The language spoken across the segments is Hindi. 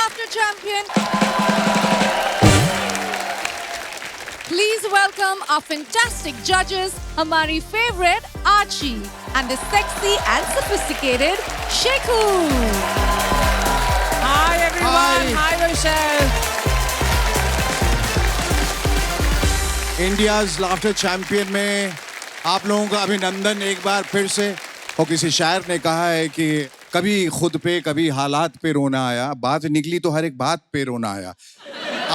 Laughter champion. Please welcome our fantastic judges, Hamari favorite Archie and the sexy and sophisticated Sheku. Hi everyone. Hi Rochelle. India's laughter champion में आप लोगों का अभिनंदन एक बार फिर से। और किसी शायर ने कहा है कि कभी खुद पे कभी हालात पे रोना आया, बात निकली तो हर एक बात पे रोना आया।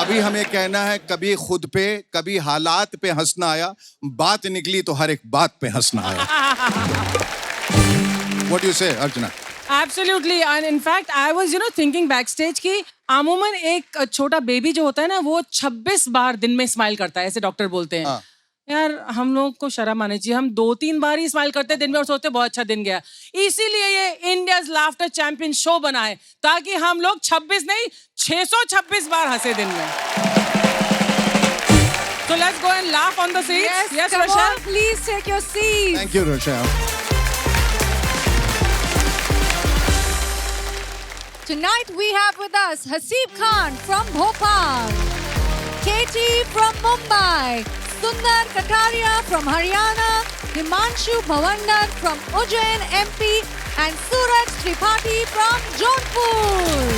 अभी हमें कहना है कभी खुद पे कभी हालात पे हंसना आया, बात निकली तो हर एक बात पे हंसना आया। What do you say, Archana? Absolutely. And in fact, I was thinking backstage कि अमूमन एक छोटा बेबी जो होता है ना वो 26 बार दिन में स्माइल करता है, ऐसे डॉक्टर बोलते हैं। हाँ। यार हम लोग को शर्म आनी चाहिए, हम 2-3 बार ही स्माइल करते हैं दिन में और सोचते हैं बहुत अच्छा दिन गया। इसीलिए ये इंडियाज लाफ्टर चैंपियन शो बना है ताकि हम लोग 26 नहीं 626 बार हंसे दिन में। So let's go and laugh on the seats. Yes, come Rochelle. on, please take your seats. Thank you, Rochelle. Tonight we have with us Haseeb Khan from Bhopal, Katie from Mumbai, Sundar Kataria from Haryana, Himanshu Bhavandar from Ujjain, MP, and Suraj Tripathi from Jaunpur.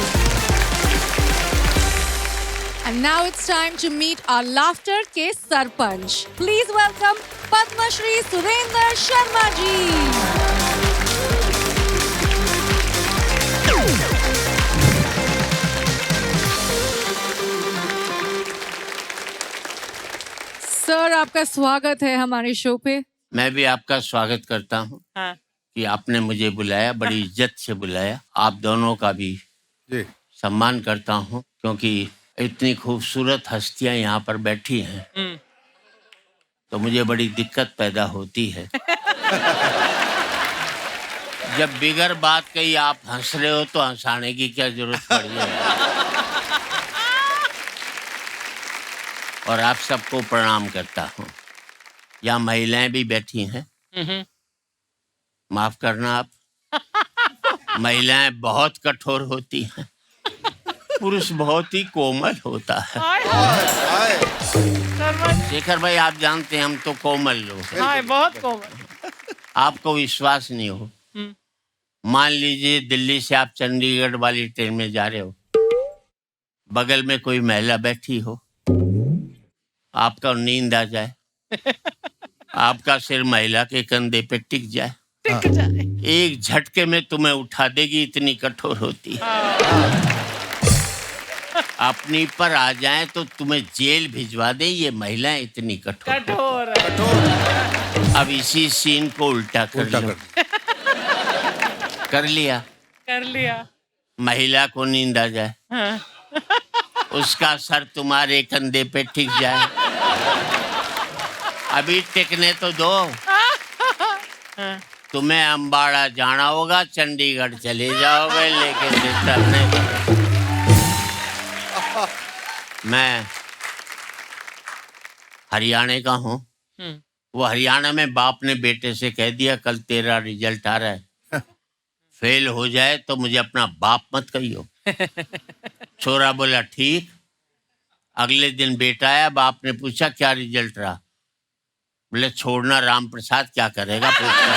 And now it's time to meet our laughter ke Sarpanch. Please welcome Padma Shri Surendra Sharma ji. Sir, आपका स्वागत है हमारे शो पे। मैं भी आपका स्वागत करता हूँ हाँ। कि आपने मुझे बुलाया, बड़ी इज्जत से बुलाया। आप दोनों का भी जी। सम्मान करता हूँ क्योंकि इतनी खूबसूरत हस्तियाँ यहाँ पर बैठी हैं तो मुझे बड़ी दिक्कत पैदा होती है। जब बिगर बात कही आप हंस रहे हो तो हंसाने की क्या जरूरत पड़ी है। और आप सबको प्रणाम करता हूँ। यहाँ महिलाएं भी बैठी हैं, माफ करना आप। महिलाएं बहुत कठोर होती हैं, पुरुष बहुत ही कोमल होता है। शेखर भाई, आप जानते हैं हम तो कोमल लोग हैं। हाँ, बहुत कोमल। आपको विश्वास नहीं हो, मान लीजिए दिल्ली से आप चंडीगढ़ वाली ट्रेन में जा रहे हो, बगल में कोई महिला बैठी हो, आपका नींद आ जाए, आपका सिर महिला के कंधे पे टिक जाए, एक झटके में तुम्हें उठा देगी, इतनी कठोर होती है। अपनी पर आ जाए तो तुम्हें जेल भिजवा दे, ये महिलाएं इतनी कठोर। अब इसी सीन को उल्टा कर लिया। महिला को नींद आ जाए, उसका सर तुम्हारे कंधे पे टिक जाए, अभी टिकने तो दो। तुम्हें अम्बाड़ा जाना होगा, चंडीगढ़ चले जाओगे लेकिन मैं हरियाणा का हूँ। वो हरियाणा में बाप ने बेटे से कह दिया कल तेरा रिजल्ट आ रहा है, फेल हो जाए तो मुझे अपना बाप मत कहियो। छोरा बोला ठीक। अगले दिन बेटा आया, बाप ने पूछा क्या रिजल्ट रहा, बोले छोड़ना राम प्रसाद क्या करेगा पूछना।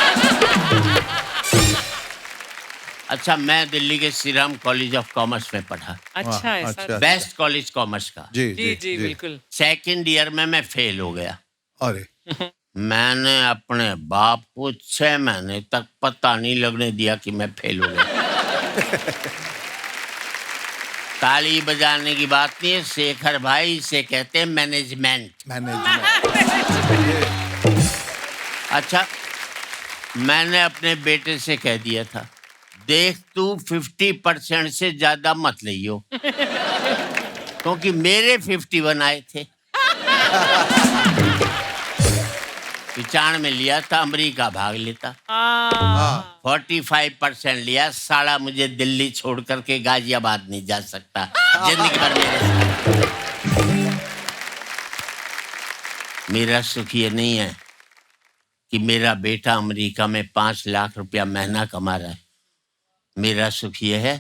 अच्छा, मैं दिल्ली के Shri Ram college of commerce में पढ़ा। अच्छा, ऐसा। बेस्ट कॉलेज कॉमर्स का। जी, बिल्कुल। सेकंड ईयर में मैं फेल हो गया। अरे मैंने अपने बाप को 6 महीने तक पता नहीं लगने दिया कि मैं फेल हो गया। ताली बजाने की बात नहीं है शेखर भाई, इसे कहते हैं मैनेजमेंट। अच्छा, मैंने अपने बेटे से कह दिया था देख तू 50% से ज्यादा मत लियो, क्योंकि मेरे 51 आए थे। 95 में लिया था, अमेरिका भाग लेता। 45% लिया, साला मुझे दिल्ली छोड़ करके गाजियाबाद नहीं जा सकता जिंदगी भर मेरा सुख ये नहीं है कि मेरा बेटा अमेरिका में 5 लाख रुपया महीना कमा रहा है। मेरा सुख ये है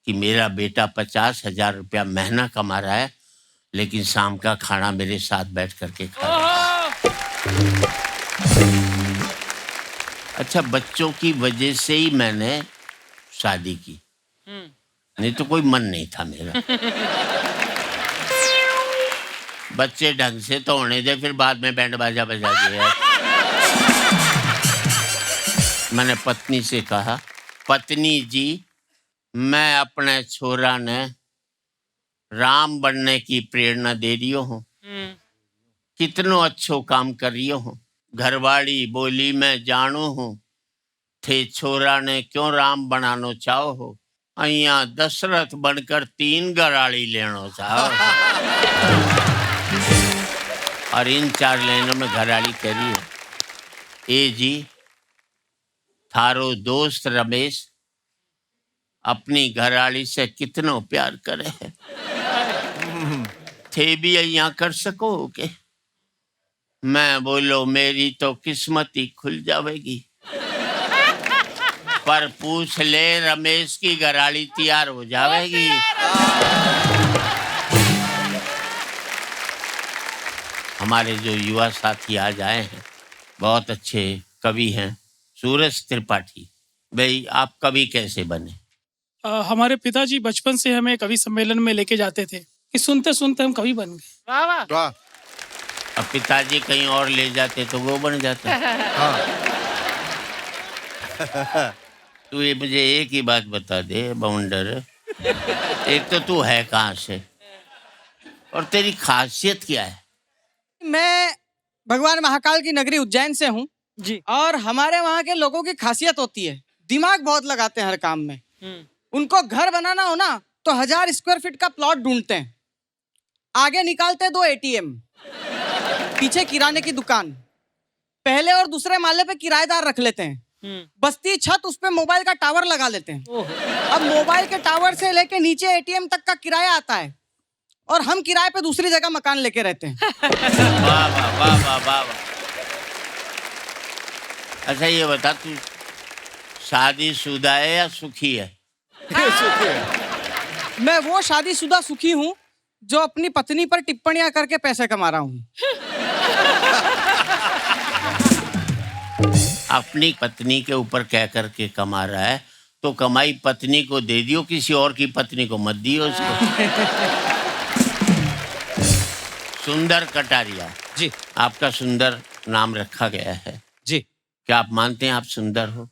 कि मेरा बेटा 50,000 रुपया महीना कमा रहा है, लेकिन शाम का खाना मेरे साथ बैठ करके खा रहा है। अच्छा, बच्चों की वजह से ही मैंने शादी की, नहीं तो कोई मन नहीं था मेरा। बच्चे ढंग से तो होने दे, फिर बाद में बैंड बाजा बजा दिया। मैंने पत्नी से कहा, पत्नी जी, मैं अपने छोरा ने राम बनने की प्रेरणा दे रही हूँ, कितनो अच्छो काम कर रही हूँ। घरवाड़ी बोली मैं जानू हूँ, थे छोरा ने क्यों राम बनानो चाहो हो, अइया दशरथ बनकर 3 घराड़ी लेनो चाहो। और इन 4 लाइनों में घराड़ी कह रही है, ए जी, थारो दोस्त रमेश अपनी घराड़ी से कितनो प्यार करे है, थे भी अइया कर सको के? मैं बोलो, मेरी तो किस्मत ही खुल जाएगी, पर पूछ ले रमेश की घराड़ी तैयार हो जाएगी। हमारे जो युवा साथी आज आए हैं, बहुत अच्छे कवि हैं, सूरज त्रिपाठी। भाई, आप कवि कैसे बने? हमारे पिताजी बचपन से हमें कवि सम्मेलन में लेके जाते थे, कि सुनते सुनते हम कवि बन गए। वाह वाह। वाह। अब पिताजी कहीं और ले जाते तो वो बन जाता। तू ये मुझे एक ही बात बता दे बाउंडर, एक तो तू है कहाँ से और तेरी खासियत क्या है? मैं भगवान महाकाल की नगरी उज्जैन से हूँ जी। और हमारे वहाँ के लोगों की खासियत होती है, दिमाग बहुत लगाते हैं हर काम में। उनको घर बनाना हो ना तो 1000 स्क्वायर फीट का प्लॉट ढूंढते हैं, आगे निकालते 2 ATM, पीछे किराने की दुकान, पहले और दूसरे माले पे किराएदार रख लेते हैं, बस्ती छत उस पे मोबाइल का टावर लगा लेते हैं। अब मोबाइल के टावर से लेके नीचे ATM तक का किराया आता है और हम किराए पे दूसरी जगह मकान लेके रहते हैं। वाह वाह वाह वाह वाह। अच्छा, ये बता, तू शादीशुदा है या सुखी है? मैं वो शादीशुदा सुखी हूँ जो अपनी पत्नी पर टिप्पणियां करके पैसे कमा रहा हूँ। अपनी पत्नी के ऊपर कह करके कमा रहा है, तो कमाई पत्नी को दे दियो, किसी और की पत्नी को मत दियो उसको। सुंदर कटारिया जी। आपका सुंदर नाम रखा गया है जी। क्या आप मानते हैं आप सुंदर हो?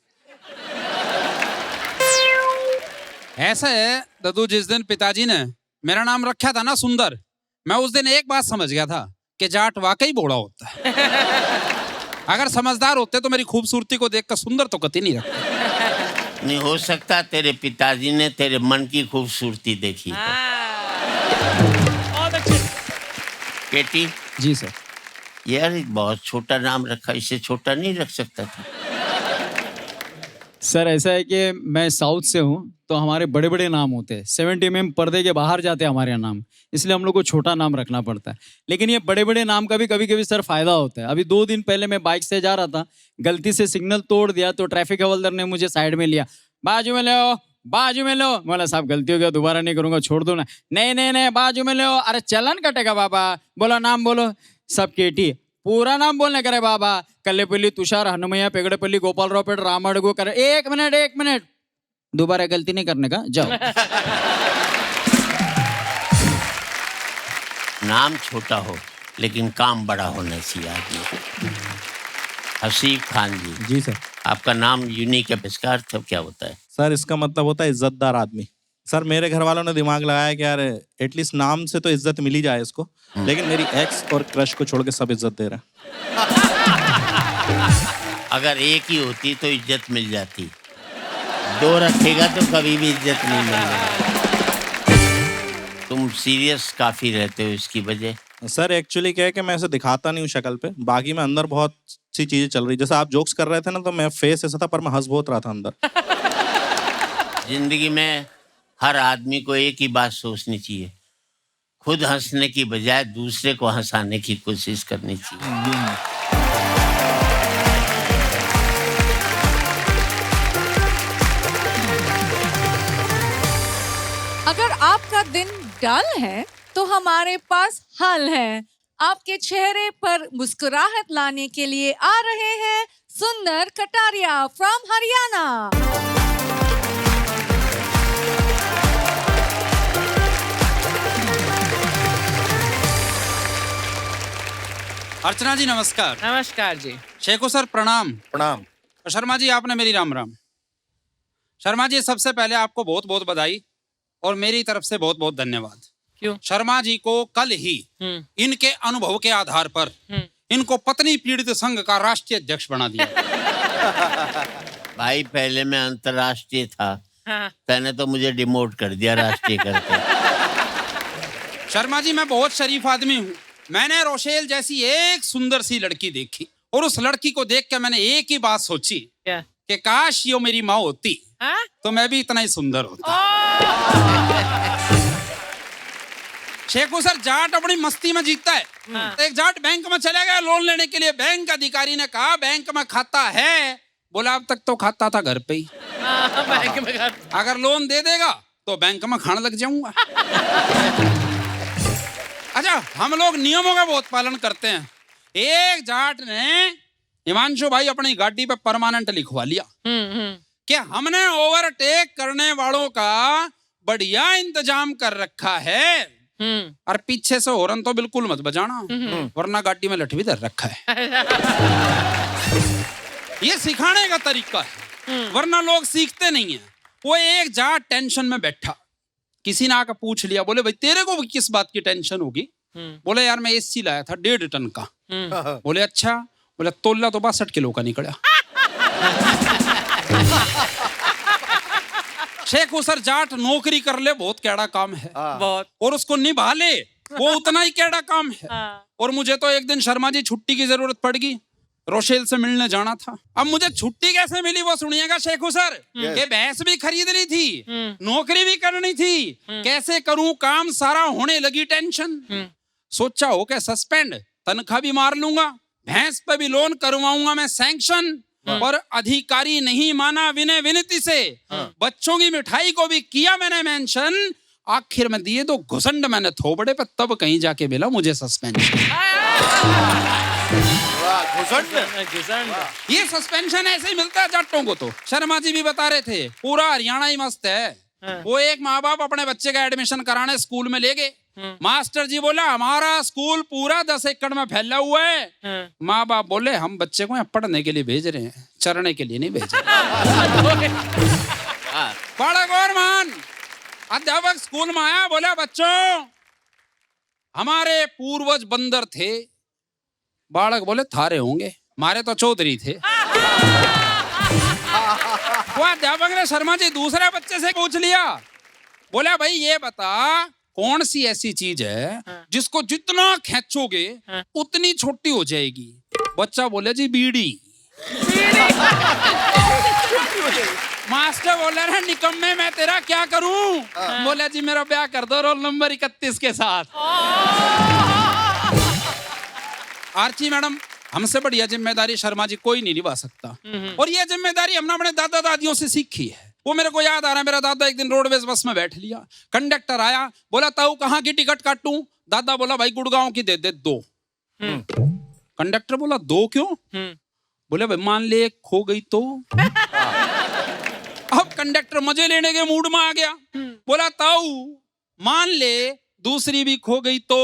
ऐसा है दद्दू, जिस दिन पिताजी ने मेरा नाम रखा था ना सुंदर, मैं उस दिन एक बात समझ गया था कि जाट वाकई बोड़ा होता है। अगर समझदार होते तो मेरी खूबसूरती को देखकर सुंदर तो कतई नहीं रखते। नहीं हो सकता तेरे पिताजी ने तेरे मन की खूबसूरती देखी है। बहुत अच्छे। केटी जी सर। यार, एक बहुत छोटा नाम रखा, इसे छोटा नहीं रख सकता था? सर ऐसा है कि मैं साउथ से हूँ तो हमारे बड़े बड़े नाम होते हैं, 70 mm पर्दे के बाहर जाते हैं हमारे यहाँ नाम, इसलिए हम लोग को छोटा नाम रखना पड़ता है। लेकिन ये बड़े बड़े नाम का भी कभी कभी सर फायदा होता है। अभी 2 दिन पहले मैं बाइक से जा रहा था, गलती से सिग्नल तोड़ दिया तो ट्रैफिक हवलदार ने मुझे साइड में लिया, बाजू में लो बाजू में लो। बोला साहब गलती हो गया, दोबारा नहीं करूँगा, छोड़ दो ना। नहीं नहीं नहीं, बाजू में लो। अरे चलन कटेगा बाबा। बोला नाम बोलो, सब केटी, पूरा नाम बोलने करे बाबा, कल्लेपल्ली तुषार हनुमैया पेगड़ेपल्ली गोपालराव पेट रामाडगो करे। 1 मिनट, दोबारा गलती नहीं करने का, जाओ। नाम छोटा हो लेकिन काम बड़ा होना चाहिए आदमी। हसीब खान जी। जी सर। आपका नाम यूनिक है, इसका अर्थ क्या होता है? सर इसका मतलब होता है इज्जतदार आदमी। सर मेरे घर वालों ने दिमाग लगाया कि यार एटलीस्ट नाम से तो इज्जत मिल ही जाए इसको, लेकिन मेरी एक्स और क्रश को छोड़ के सब इज्जत दे रहा है। अगर एक ही होती तो इज्जत मिल जाती, 2 रखेगा तो कभी भी इज्जत नहीं मिलेगी। तुम सीरियस काफी रहते हो, इसकी वजह? सर एक्चुअली क्या है कि मैं ऐसे दिखाता नहीं हूँ शक्ल पे, बाकी मैं अंदर बहुत सी चीजें चल रही। जैसे आप जोक्स कर रहे थे ना, तो मैं फेस ऐसा था पर मैं हंस बहुत रहा था अंदर। जिंदगी में हर आदमी को एक ही बात सोचनी चाहिए, खुद हंसने की बजाय दूसरे को हंसाने की कोशिश करनी चाहिए। अगर आपका दिन डल है तो हमारे पास हल है। आपके चेहरे पर मुस्कुराहट लाने के लिए आ रहे हैं सुंदर कटारिया फ्रॉम हरियाणा। अर्चना जी नमस्कार। नमस्कार जी। शेखो सर प्रणाम। प्रणाम। और शर्मा जी आपने मेरी राम राम। शर्मा जी सबसे पहले आपको बहुत बहुत बधाई और मेरी तरफ से बहुत बहुत धन्यवाद। क्यों? शर्मा जी को कल ही इनके अनुभव के आधार पर इनको पत्नी पीड़ित संघ का राष्ट्रीय अध्यक्ष बना दिया। भाई पहले मैं अंतर्राष्ट्रीय था, हाँ। तैने तो मुझे डिमोट कर दिया राष्ट्रीय करके। शर्मा जी मैं बहुत शरीफ आदमी हूँ। मैंने रोशेल जैसी एक सुंदर सी लड़की देखी और उस लड़की को देख के मैंने एक ही बात सोची क्या? कि काश ये मेरी माँ होती हाँ? तो मैं भी इतना ही सुंदर होता। शेखू सर जाट अपनी मस्ती में जीतता है। तो एक जाट बैंक में चला गया लोन लेने के लिए। बैंक अधिकारी ने कहा बैंक में खाता है। बोला अब तक तो खाता था घर पे ही। बैंक में खाता। अगर लोन दे देगा तो बैंक में खाने लग जाऊंगा। अच्छा हम लोग नियमों का बहुत पालन करते हैं। एक जाट ने हिमांशु भाई अपनी गाड़ी पे परमानेंट लिखवा लिया कि हमने ओवरटेक करने वालों का बढ़िया इंतजाम कर रखा है और पीछे से हॉर्न तो बिल्कुल मत बजाना वरना गाड़ी में लठ भी धर रखा है। ये सिखाने का तरीका है वरना लोग सीखते नहीं है। वो एक जाट टेंशन में बैठा, किसी ने आकर पूछ लिया, बोले भाई तेरे को किस बात की टेंशन होगी? बोले यार मैं एसी लाया था 1.5 टन का। बोले अच्छा? बोले तोला तो 62 किलो का निकला। शेख सर जाट नौकरी कर ले बहुत कैड़ा काम है बहुत, और उसको निभा ले वो उतना ही कैड़ा काम है। और मुझे तो एक दिन शर्मा जी छुट्टी की जरूरत पड़ गई, रोशेल से मिलने जाना था। अब मुझे छुट्टी कैसे मिली वो सुनिएगा शेखू सर। के भैंस भी खरीद ली थी, नौकरी भी करनी थी, कैसे करूं काम सारा होने लगी टेंशन। सोचा हो क्या सस्पेंड, तनख्वाह भी मार लूंगा, भैंस पे भी लोन करवाऊंगा मैं सैंक्शन। और अधिकारी नहीं माना विनय विनती से, बच्चों की मिठाई को भी किया मैंने मेंशन। आखिर में दिए 2 घुसंड मैंने थोबड़े पे, तब कहीं जाके मिला मुझे सस्पेंशन। ये सस्पेंशन ऐसे ही मिलता है जाटों को। तो शर्मा जी भी बता रहे थे पूरा हरियाणा ही मस्त है। वो एक माँ बाप अपने बच्चे का एडमिशन कराने स्कूल में ले गए। मास्टर जी बोला हमारा स्कूल पूरा 10 एकड़ में फैला हुआ है। माँ बाप बोले हम बच्चे को यहाँ पढ़ने के लिए भेज रहे हैं, चरने के लिए नहीं भेज रहे। बड़ा गौरमान अध्यापक स्कूल में आया, बोला बच्चों हमारे पूर्वज बंदर थे। बालक बोले थारे होंगे, मारे तो चौधरी थे। वो अध्यापक ने शर्मा जी दूसरे बच्चे से पूछ लिया, बोला भाई ये बता कौन सी ऐसी चीज है जिसको जितना खींचोगे उतनी छोटी हो जाएगी? बच्चा बोले जी बीड़ी। मास्टर बोले रहे निकम्मे मैं तेरा क्या करूं? बोले जी मेरा ब्याह कर दो रोल नंबर 31 के साथ। आर्ची मैडम हमसे बढ़िया जिम्मेदारी शर्मा जी कोई नहीं निभा सकता। और ये जिम्मेदारी हमने अपने दादा दादियों से सीखी है। वो मेरे को याद आ रहा है, मेरा दादा एक दिन रोडवेज बस में बैठ लिया, कंडक्टर आया, बोला ताऊ कहाँ की टिकट काटूं? दादा बोला भाई गुड़गांव की दे दे 2। कंडक्टर बोला 2 क्यों? बोले भाई मान ले खो गई तो। अब कंडक्टर मजे लेने के मूड में आ गया, बोला ताऊ मान ले दूसरी भी खो गई तो।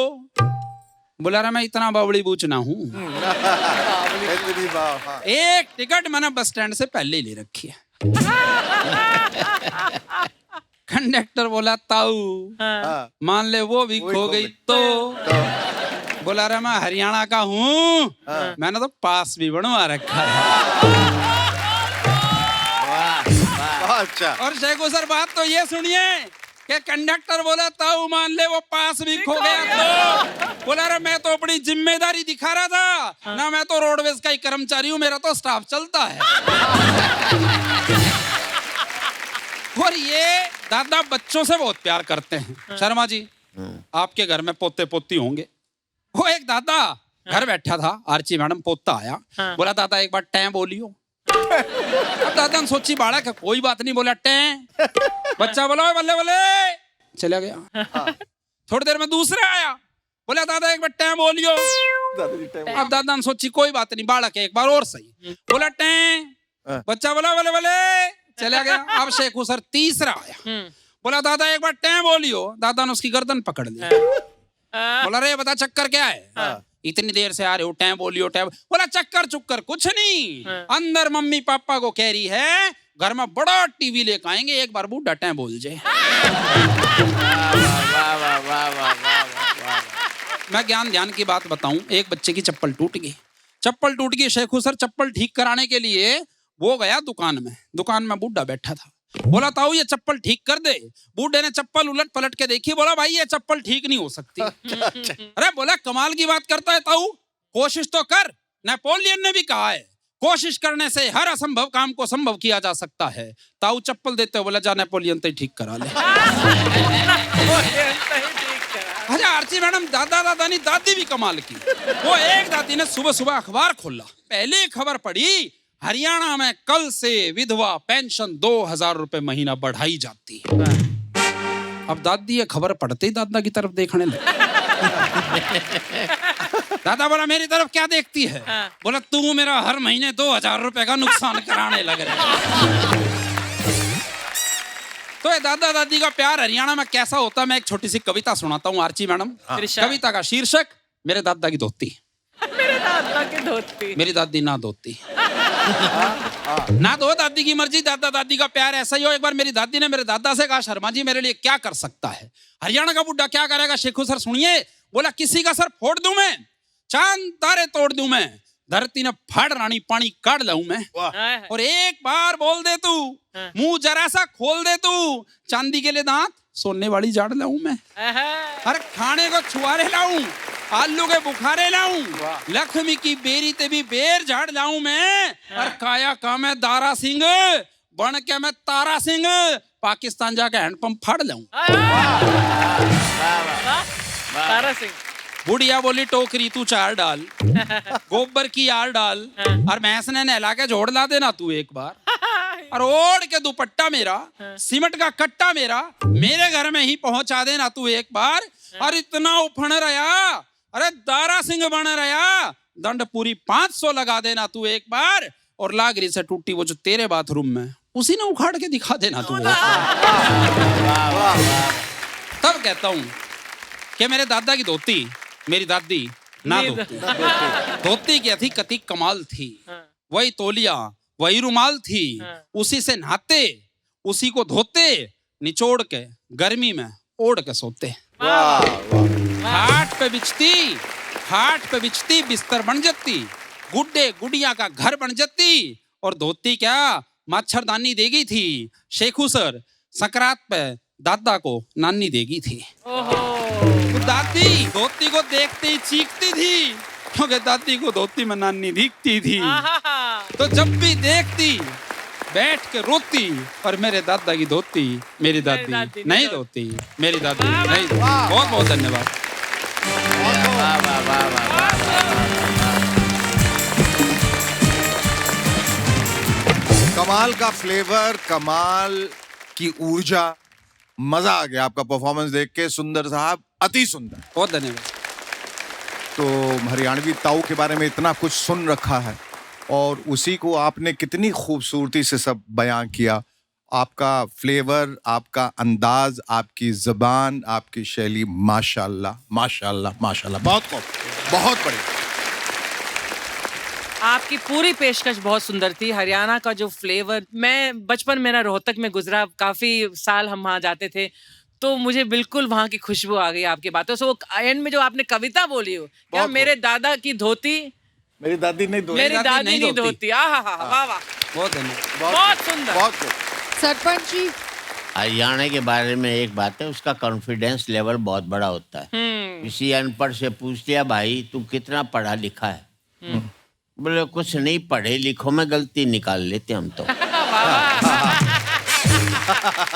बोला रहा मैं इतना बावड़ी बूचना हूँ। एक टिकट मैंने बस स्टैंड से पहले ही ले रखी है। कंडक्टर बोला ताऊ मान ले वो भी खो गई तो। बोला रहा मैं हरियाणा का हूँ, मैंने तो पास भी बनवा रखा है। अच्छा। और शेखो सर बात तो ये सुनिए कि कंडक्टर बोला ताऊ मान ले वो पास भी खो गया तो। बोला रहा मैं तो अपनी जिम्मेदारी दिखा रहा था ना, मैं तो रोडवेज का ही कर्मचारी हूँ, मेरा तो स्टाफ चलता है। और ये दादा बच्चों से बहुत प्यार करते हैं। शर्मा जी आपके घर में पोते पोती होंगे। वो एक दादा घर बैठा था, आर्ची मैडम पोता आया, बोला दादा एक बार टैं बोलियो। अब दादा ने सोची बाड़ा का कोई बात नहीं, बोला टैं। बच्चा बोला बल्ले बल्ले चला गया। थोड़ी देर में दूसरा आया, बोला दादा एक बार टैं बोलियो। अब दादा ने सोची कोई बात नहीं, बालक है एक बार और सही। बोला टैं, बच्चा बोला बोले बोले, चला गया। अब शेखू सर तीसरा आया, बोला दादा एक बार टैं बोलियो। दादा ने उसकी गर्दन पकड़ ली, बोला रे बता चक्कर क्या है, इतनी देर से आ रहे हो, टैं बोलियो टैं। बोला चक्कर चुक्कर कुछ नहीं, अंदर मम्मी पापा को कह रही है घर में बड़ा टीवी लेकर आएंगे, एक बार बूढ़ा टैं बोल जाए। मैं ज्ञान ध्यान की बात बताऊं, एक बच्चे की चप्पल टूट गई। शेखू सर चप्पल ठीक कराने के लिए वो गया दुकान में बूढ़ा बैठा था। बोला ताऊ ये चप्पल ठीक कर दे। बूढ़े ने चप्पल उलट पलट के देखी, बोला भाई ये चप्पल ठीक नहीं हो सकती। अरे बोला कमाल की बात करता है ताऊ, कोशिश तो कर। नेपोलियन ने भी कहा है कोशिश करने से हर असंभव काम को संभव किया जा सकता है। ताऊ चप्पल देते हो, बोला जा नेपोलियन तो ठीक करा ले। अच्छा आरती मैडम दादा दादा नहीं, दादी भी कमाल की। वो एक दादी ने सुबह सुबह अखबार खोला, पहली खबर पढ़ी, हरियाणा में कल से विधवा पेंशन 2000 रुपए महीना बढ़ाई जाती है। अब दादी ये खबर पढ़ते ही दादा की तरफ देखने लगे। दादा बोला मेरी तरफ क्या देखती है? बोला तू मेरा हर महीने 2000 रुपए का नुकसान कराने लग रहा है। तो ये दादा दादी का प्यार हरियाणा में कैसा होता है, मैं एक छोटी सी कविता सुनाता हूँ आर्ची मैडम। कविता का शीर्षक मेरे दादा की धोती। मेरे दादा की धोती। मेरी दादी ना धोती ना दो, दादी की मर्जी, दादा दादी का प्यार ऐसा ही हो। एक बार मेरी दादी ने मेरे दादा से कहा शर्मा जी मेरे लिए क्या कर सकता है? हरियाणा का बुड्ढा क्या करेगा? शेखू सर सुनिए। बोला किसी का सर फोड़ दूं मैं, चांद तारे तोड़ दूं मैं, धरती ने फाड़ रानी पानी काट लाऊं मैं, और एक बार बोल दे तू, मुंह जरा सा खोल दे तू, चांदी के लिए दांत सोने वाली जाड़ लाऊं मैं। हर खाने को छुआरे लाऊं, आलू के बुखारे लाऊं, लक्ष्मी की बेरी ते भी बेर झाड़ लाऊं मैं, और काया का मैं दारा सिंह बन के मैं तारा सिंह पाकिस्तान जाके हैंडपंप फाड़ लाऊं। तारा सिंह। बुढ़िया बोली टोकरी तू चार डाल, गोबर की यार डाल, और भैंस ने नहला के जोड़ ला देना तू एक बार, और ओढ़ के दुपट्टा मेरा, सीमेंट का कट्टा मेरा, मेरे घर में ही पहुंचा देना तू एक बार। और इतना उफण रहा, अरे दारा सिंह बन रहा, दंड पूरी 500 लगा देना तू एक बार, और लागरी से टूटी वो जो तेरे बाथरूम में, उसी ने उखाड़ के दिखा देना तू। तब कहता हूं कि मेरे दादा की धोती, मेरी दादी ना धोती। धोती क्या थी, कति कमाल थी। वही तौलिया, वही रुमाल थी, उसी से नहाते, उसी को धोते, निचोड़ के गर्मी में ओढ़ के सोते। खाट पे बिछती बिस्तर बन जाती, गुड्डे गुड़िया का घर बन जाती, और धोती क्या मच्छरदानी देगी थी। शेखू सर संक्रांत पे दादा को नानी देगी थी। तो दादी धोती को देखते ही चीखती थी, क्योंकि दादी को धोती में नानी दिखती थी। तो जब भी देखती बैठ के रोती, और मेरे दादा की धोती मेरी दादी नहीं धोती, मेरी दादी नहीं धोती। बहुत बहुत धन्यवाद। कमाल का फ्लेवर, कमाल की ऊर्जा, मजा आ गया आपका परफॉर्मेंस देख के। सुंदर साहब, अति सुंदर। बहुत धन्यवाद। तो हरियाणवी ताऊ के बारे में इतना कुछ सुन रखा है, और उसी को आपने कितनी खूबसूरती से सब बयां किया। आपका फ्लेवर, आपका अंदाज, आपकी ज़बान, आपकी शैली, माशाल्लाह माशाल्लाह माशाल्लाह, बहुत बढ़िया। आपकी पूरी पेशकश बहुत सुंदर थी। हरियाणा का जो फ्लेवर, मैं बचपन मेरा रोहतक में गुजरा, काफी साल हम वहाँ जाते थे, तो मुझे बिल्कुल वहाँ की खुशबू आ गई आपकी बातों से। वो एंड में जो आपने कविता बोली हो, क्या मेरे दादा की धोती, मेरी दादी नहीं धोती, मेरी दादी नहीं धोती। वाह वाह, बहुत धन्यवाद, बहुत सुंदर। बहुत। सरपंच जी, हरियाणा के बारे में एक बात है, उसका कॉन्फिडेंस लेवल बहुत बड़ा होता है। किसी अनपढ़ से पूछ लिया भाई तू कितना पढ़ा लिखा है, बोले कुछ नहीं, पढ़े लिखो में गलती निकाल लेते हम तो।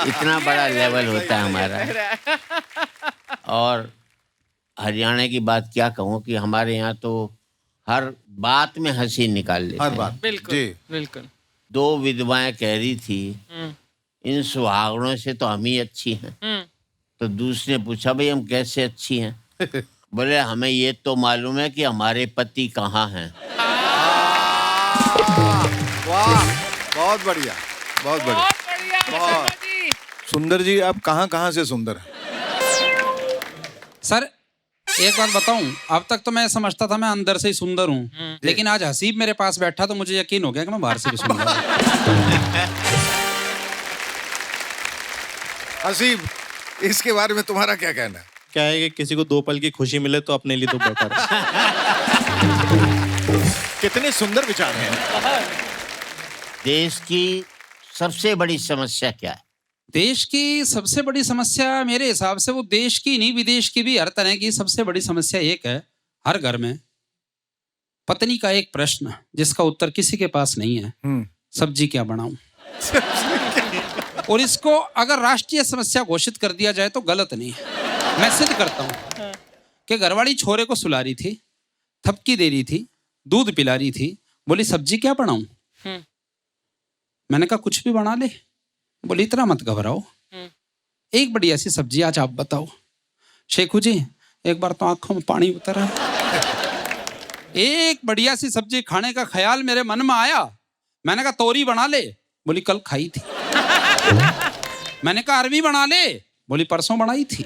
इतना बड़ा लेवल होता है हमारा। और हरियाणा की बात क्या कहूँ कि हमारे यहाँ तो हर बात में हंसी निकाल लेते हर बात, बिल्कुल जी। बिल्कुल। 2 विधवाएं कह रही थी इन सुहागणों से तो हम ही अच्छी हैं। तो दूसरे ने पूछा भाई हम कैसे अच्छी हैं? बोले हमें ये तो मालूम है कि हमारे पति कहाँ हैं। वाह, बहुत बढ़िया, बहुत बढ़िया, बहुत सुंदर जी। आप कहाँ से सुंदर हैं? सर एक बात बताऊं, अब तक तो मैं समझता था मैं अंदर से ही सुंदर हूं, लेकिन आज हसीब मेरे पास बैठा तो मुझे यकीन हो गया कि मैं बाहर से भी सुंदर हूं। हसीब, इसके बारे में तुम्हारा क्या कहना है? क्या है कि किसी को 2 पल की खुशी मिले तो अपने लिए तो बेटर है। कितने सुंदर विचार हैं। देश की सबसे बड़ी समस्या क्या है? देश की सबसे बड़ी समस्या मेरे हिसाब से वो देश की नहीं विदेश की भी हर तरह की सबसे बड़ी समस्या एक है, हर घर में पत्नी का एक प्रश्न जिसका उत्तर किसी के पास नहीं है, सब्जी क्या बनाऊं। और इसको अगर राष्ट्रीय समस्या घोषित कर दिया जाए तो गलत नहीं है। मैं सिद्ध करता हूं कि घरवाली छोरे को सुला रही थी, थपकी दे रही थी, दूध पिला रही थी, बोली सब्जी क्या बनाऊं। मैंने कहा कुछ भी बना ले। बोली इतना मत घबराओ, एक बढ़िया सी सब्जी आज आप बताओ। शेखू जी एक बार तो आंखों में पानी उतर है। एक बढ़िया सी सब्जी खाने का ख्याल मेरे मन में आया। मैंने कहा तोरी बना ले। बोली कल खाई थी। मैंने कहा अरबी बना ले। बोली परसों बनाई थी।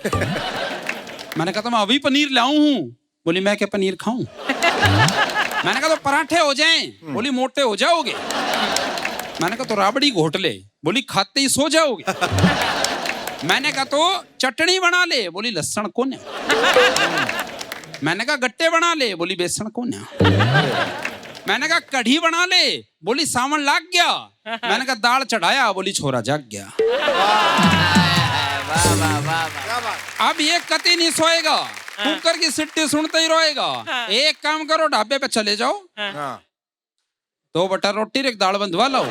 मैंने कहा तो मैं अभी पनीर लाऊं हूं। बोली मैं क्या पनीर खाऊं। मैंने कहा तो पराठे हो जाएं। बोली मोटे हो जाओगे। मैंने कहा तो राबड़ी घोट ले। बोली खाते ही सो जाओगे। मैंने कहा तो चटनी बना ले। बोली लहसुन कौन है। मैंने कहा गट्टे बना ले। बोली बेसन कौन है। मैंने कहा कढ़ी बना ले। बोली सावन लाग गया। मैंने कहा दाल चढ़ाया। बोली छोरा जाग गया। अब ये कतई नहीं सोएगा, कुकर की सिट्टी सुनते ही रोएगा। एक काम करो ढाबे पे चले जाओ, 2 बटर रोटी एक दाल बंधवा लो।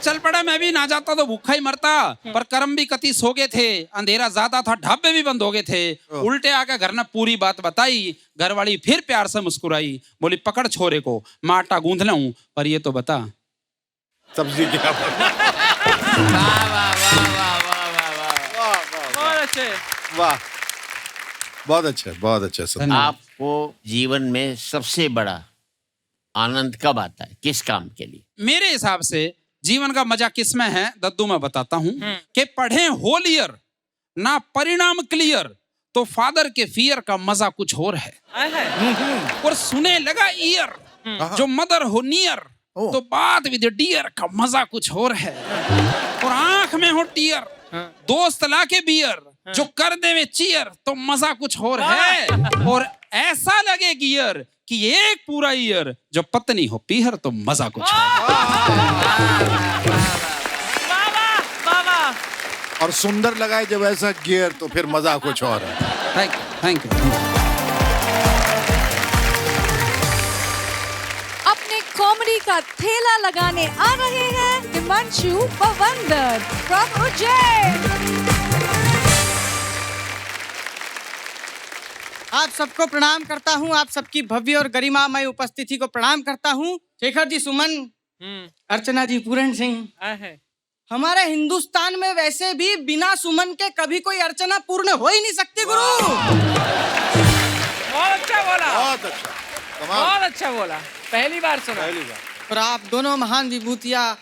चल पड़ा, मैं भी ना जाता तो भूखा ही मरता, पर कर्म भी कति सो गए थे, अंधेरा ज्यादा था, ढाबे भी बंद हो गए थे। उल्टे आकर घर ने पूरी बात बताई। घरवाली फिर प्यार से मुस्कुराई। बोली पकड़ छोरे को, मैं आटा गूंथ लाऊं, पर ये तो बता सब्जी क्या? बहुत अच्छे। वाह, बहुत अच्छा, बहुत अच्छा सर। आपको जीवन में सबसे बड़ा आनंद कब आता है, किस काम के लिए? मेरे हिसाब से जीवन का मजा किस में है दद्दू, मैं बताता हूं कि पढ़े होल ईयर ना परिणाम क्लियर तो फादर के फियर का मजा कुछ और है। और सुने लगा ईयर जो मदर हो नियर तो बात विद डियर का मजा कुछ और है। और आंख में हो टीयर दोस्त लाके बियर जो कर दे में चीयर तो मजा कुछ और है। और ऐसा लगे गियर कि एक पूरा ईयर जो पत्नी हो पीहर तो मजा कुछ और सुंदर लगाए जब ऐसा गियर तो फिर मजा कुछ और है। Thank you. अपने कॉमेडी का ठेला लगाने आ रहे हैं हिमांशु भवंदर फ्रॉम उज्जैन। आप सबको प्रणाम करता हूं, आप सबकी भव्य और गरिमामय उपस्थिति को प्रणाम करता हूं। शेखर जी सुमन, अर्चना जी पूरन सिंह, हमारे हिंदुस्तान में वैसे भी बिना सुमन के कभी कोई अर्चना पूर्ण हो ही नहीं सकती गुरु। बहुत अच्छा बोला, बहुत अच्छा, बहुत अच्छा बोला, पहली बार सुना। पहली बार। और आप दोनों महान विभूतियां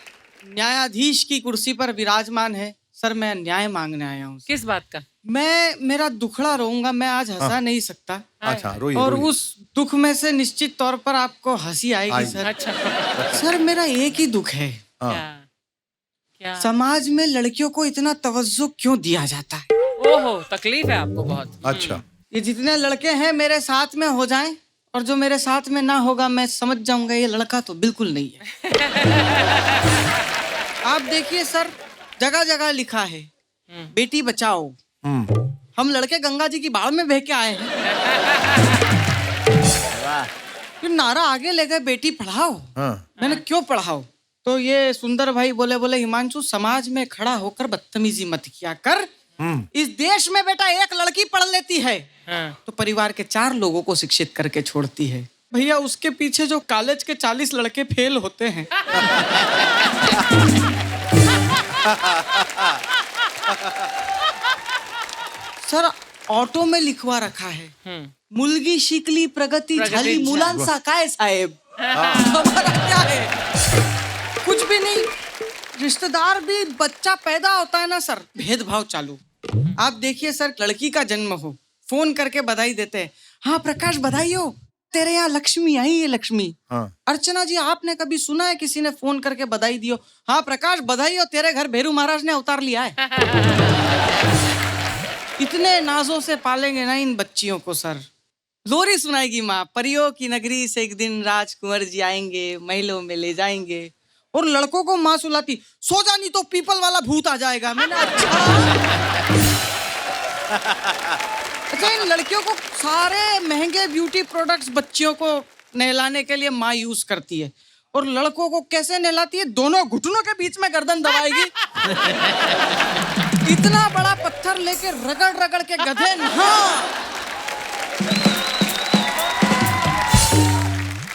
न्यायाधीश की कुर्सी पर विराजमान है। सर मैं न्याय मांगने आया हूँ। किस बात का? मैं मेरा दुखड़ा रोऊंगा, मैं आज हंसा नहीं सकता। अच्छा, रोइए, और रोइए। उस दुख में से निश्चित तौर पर आपको हंसी आएगी सर। अच्छा, सर मेरा एक ही दुख है, क्या? समाज में लड़कियों को इतना तवज्जो क्यों दिया जाता है? ओहो, तकलीफ है आपको बहुत। अच्छा, ये जितने लड़के हैं मेरे साथ में हो जाएं, और जो मेरे साथ में ना होगा मैं समझ जाऊंगा ये लड़का तो बिल्कुल नहीं है। आप देखिए सर, जगह जगह लिखा है बेटी बचाओ। हम लड़के गंगा जी की बाढ़ में बह के आए हैं। फिर नारा आगे ले गए बेटी पढ़ाओ। मैंने क्यों पढ़ाओ? तो ये सुंदर भाई बोले हिमांशु समाज में खड़ा होकर बदतमीजी मत किया कर। इस देश में बेटा एक लड़की पढ़ लेती है तो परिवार के 4 लोगों को शिक्षित करके छोड़ती है। भैया उसके पीछे जो कॉलेज के 40 लड़के फेल होते हैं सर ऑटो में लिखवा रखा है मुलगी शिकली प्रगति झाली मुलांसा काय साहेब। हमारा क्या है, कुछ भी नहीं। रिश्तेदार भी बच्चा पैदा होता है ना सर, भेदभाव चालू। आप देखिए सर, लड़की का जन्म हो, फोन करके बधाई देते हैं। हाँ प्रकाश बधाई हो, तेरे यहाँ लक्ष्मी आई है लक्ष्मी। अर्चना जी आपने कभी सुना है किसी ने फोन करके बधाई दियो? हाँ प्रकाश बधाई हो, तेरे घर भेरू महाराज ने अवतार लिया है। इतने नाजों से पालेंगे ना इन बच्चियों को सर। लोरी सुनाएगी माँ, परियों की नगरी से एक दिन राजकुंवर जी आएंगे, महलों में ले जाएंगे। और लड़कों को माँ सुलाती, सो जा नहीं तो पीपल वाला भूत आ जाएगा। मैंने अच्छा इन लड़कियों को सारे महंगे ब्यूटी प्रोडक्ट्स बच्चियों को नहलाने के लिए माँ यूज करती है, और लड़कों को कैसे नहलाती है? दोनों घुटनों के बीच में गर्दन दबाएगी। इतना बड़ा पत्थर लेके रगड़ रगड़ के गधे नहा।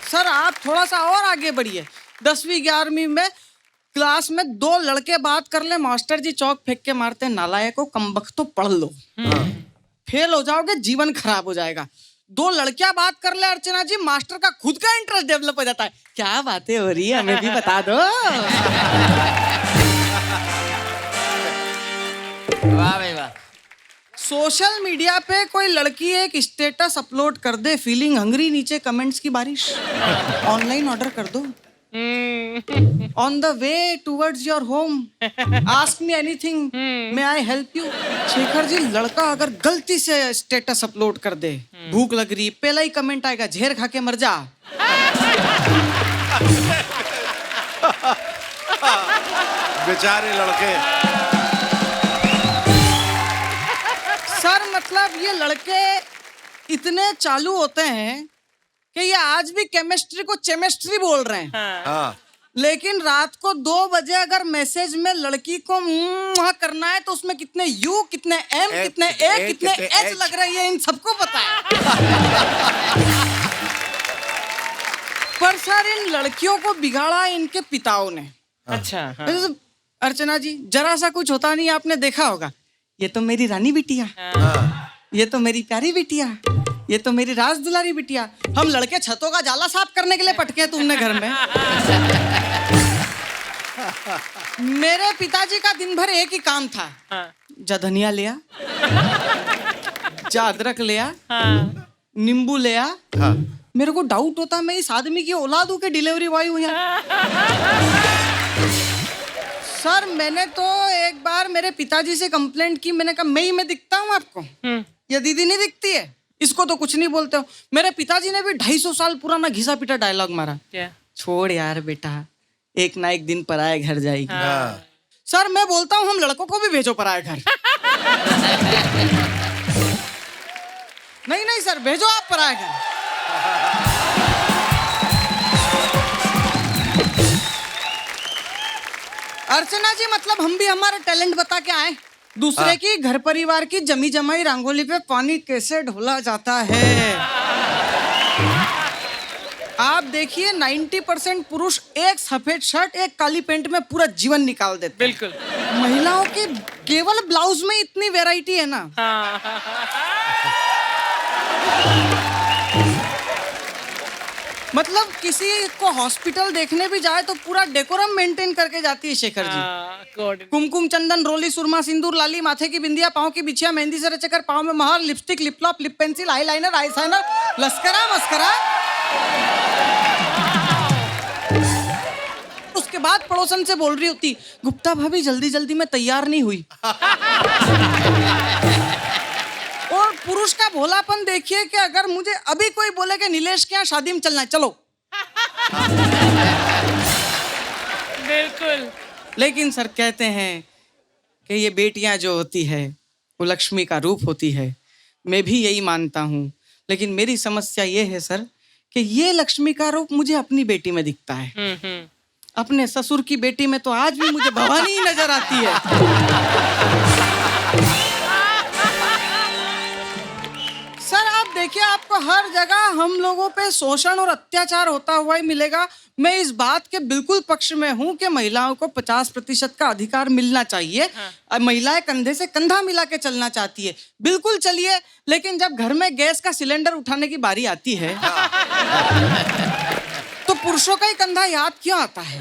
सर आप थोड़ा सा और आगे बढ़िए, 10वीं 11वीं में क्लास में 2 लड़के बात कर ले, मास्टर जी चौक फेंक के मारते हैं, नालायकों कमबख्त तो पढ़ लो, फेल हो जाओगे, जीवन खराब हो जाएगा। 2 लड़कियां बात कर ले अर्चना जी, मास्टर का खुद का इंटरेस्ट डेवलप हो जाता है। क्या बातें हो रही है हमें भी बता दो। वाह भाई वाह। सोशल मीडिया पे कोई लड़की एक स्टेटस अपलोड कर दे, फीलिंग हंग्री, नीचे कमेंट्स की बारिश, ऑनलाइन ऑर्डर कर दो। On the way towards your home, ask me anything, may I help you. Shekhar ji लड़का अगर गलती से स्टेटस अपलोड कर दे, भूख लग रही, पहला ही कमेंट आएगा, झेर खा के मर जा। बेचारे लड़के। सर मतलब ये लड़के इतने चालू होते हैं कि ये आज भी केमिस्ट्री को चेमिस्ट्री बोल रहे हैं। हाँ। लेकिन रात को 2 बजे अगर मैसेज में लड़की को करना है तो उसमें कितने यू, कितने एम, कितने ए, कितने एच लग रही है, इन सबको पता है। पर सर इन लड़कियों को बिगाड़ा इनके पिताओं ने। अच्छा हाँ। अर्चना जी जरा सा कुछ होता नहीं, आपने देखा होगा, ये तो मेरी रानी बिटिया, ये तो मेरी प्यारी बिटिया, ये तो मेरी राज दुलारी बिटिया। हम लड़के छतों का जाला साफ करने के लिए पटके तुमने घर में। मेरे पिताजी का दिन भर एक ही काम था, जा धनिया लिया, जा अदरक लिया, नींबू लिया। मेरे को डाउट होता मैं इस आदमी की औलाद हूं कि डिलीवरी बॉय हूं यार। सर मैंने तो एक बार मेरे पिताजी से कंप्लेंट की, मैंने कहा मैं ही मैं दिखता हूँ आपको, ये दीदी नहीं दिखती है, इसको तो कुछ नहीं बोलते हो। मेरे पिताजी ने भी 250 साल पुराना घिसा पीटा डायलॉग मारा, क्या? छोड़ यार बेटा, एक ना एक दिन पराये घर जाएगी। सर मैं बोलता हूँ हम लड़कों को भी भेजो पराये घर। नहीं नहीं सर भेजो आप पराये घर। अर्चना जी मतलब हम भी हमारा टैलेंट बता के आए, दूसरे की घर परिवार की जमी जमाई रंगोली पे पानी कैसे ढोला जाता है। आप देखिए 90% पुरुष एक सफेद शर्ट एक काली पैंट में पूरा जीवन निकाल देते। बिल्कुल। महिलाओं के केवल ब्लाउज में इतनी वैरायटी है ना। मतलब किसी को हॉस्पिटल देखने भी जाए तो पूरा डेकोरम मेंटेन करके जाती है शेखर जी। कुमकुम चंदन रोली सुरमा सिंदूर लाली, माथे की बिंदिया, पाँव की बिछिया, मेहंदी से चक्कर, पाँव में महार, लिपस्टिक, लिप लॉप, लिप पेंसिल, आईलाइनर, आईशाइनर, लस्करा मस्करा। उसके बाद पड़ोसन से बोल रही होती, गुप्ता भाभी जल्दी जल्दी में तैयार नहीं हुई। और पुरुष का भोलापन देखिए कि अगर मुझे अभी कोई बोले कि नीलेश के यहाँ शादी में चलना है, चलो। बिल्कुल। लेकिन सर कहते हैं कि ये बेटियां जो होती है वो लक्ष्मी का रूप होती है, मैं भी यही मानता हूँ। लेकिन मेरी समस्या ये है सर कि ये लक्ष्मी का रूप मुझे अपनी बेटी में दिखता है। अपने ससुर की बेटी में तो आज भी मुझे भवानी ही नजर आती है। देखिए आपको हर जगह हम लोगों पे शोषण और अत्याचार होता हुआ ही मिलेगा। मैं इस बात के बिल्कुल पक्ष में हूँ कि महिलाओं को 50% का अधिकार मिलना चाहिए। महिलाएं कंधे से कंधा मिला के चलना चाहती है, बिल्कुल चलिए, लेकिन जब घर में गैस का सिलेंडर उठाने की बारी आती है तो पुरुषों का ही कंधा याद क्यों आता है?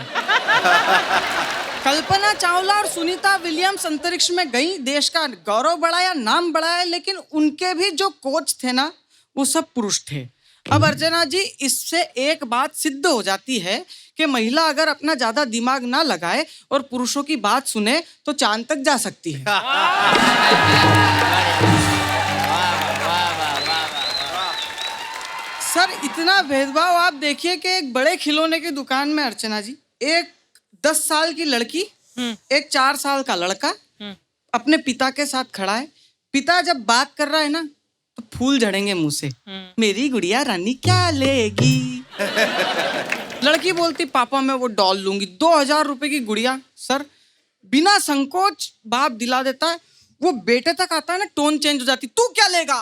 कल्पना चावला और सुनीता विलियम्स अंतरिक्ष में गई, देश का गौरव बढ़ाया, नाम बढ़ाया, लेकिन उनके भी जो कोच थे ना, वो सब पुरुष थे। अब अर्चना जी, इससे एक बात सिद्ध हो जाती है कि महिला अगर अपना ज्यादा दिमाग ना लगाए और पुरुषों की बात सुने तो चांद तक जा सकती है। सर, इतना भेदभाव आप देखिए कि एक बड़े खिलौने की दुकान में अर्चना जी, एक 10 साल की लड़की, एक 4 साल का लड़का अपने पिता के साथ खड़ा है। पिता जब बात कर रहा है ना तो फूल झड़ेंगे मुंह से, मेरी गुड़िया रानी क्या लेगी? लड़की बोलती पापा मैं वो डॉल लूंगी। 2000 रुपए की गुड़िया सर बिना संकोच बाप दिला देता है। वो बेटे तक आता है ना, टोन चेंज हो जाती, तू क्या लेगा?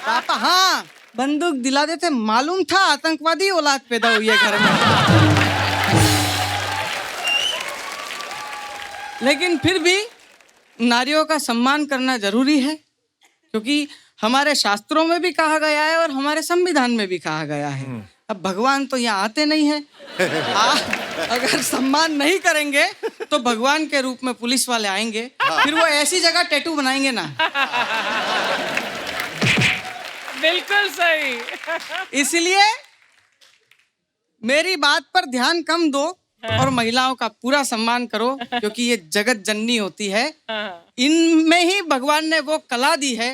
पापा हाँ बंदूक दिला देते, मालूम था आतंकवादी औलाद पैदा हुई है घर में। लेकिन फिर भी नारियों का सम्मान करना जरूरी है, क्योंकि हमारे शास्त्रों में भी कहा गया है और हमारे संविधान में भी कहा गया है। अब भगवान तो यहाँ आते नहीं है, अगर सम्मान नहीं करेंगे तो भगवान के रूप में पुलिस वाले आएंगे, फिर वो ऐसी जगह टैटू बनाएंगे ना। बिल्कुल सही। इसलिए मेरी बात पर ध्यान कम दो और महिलाओं का पूरा सम्मान करो, क्योंकि ये जगत जननी होती है। इनमें ही भगवान ने वो कला दी है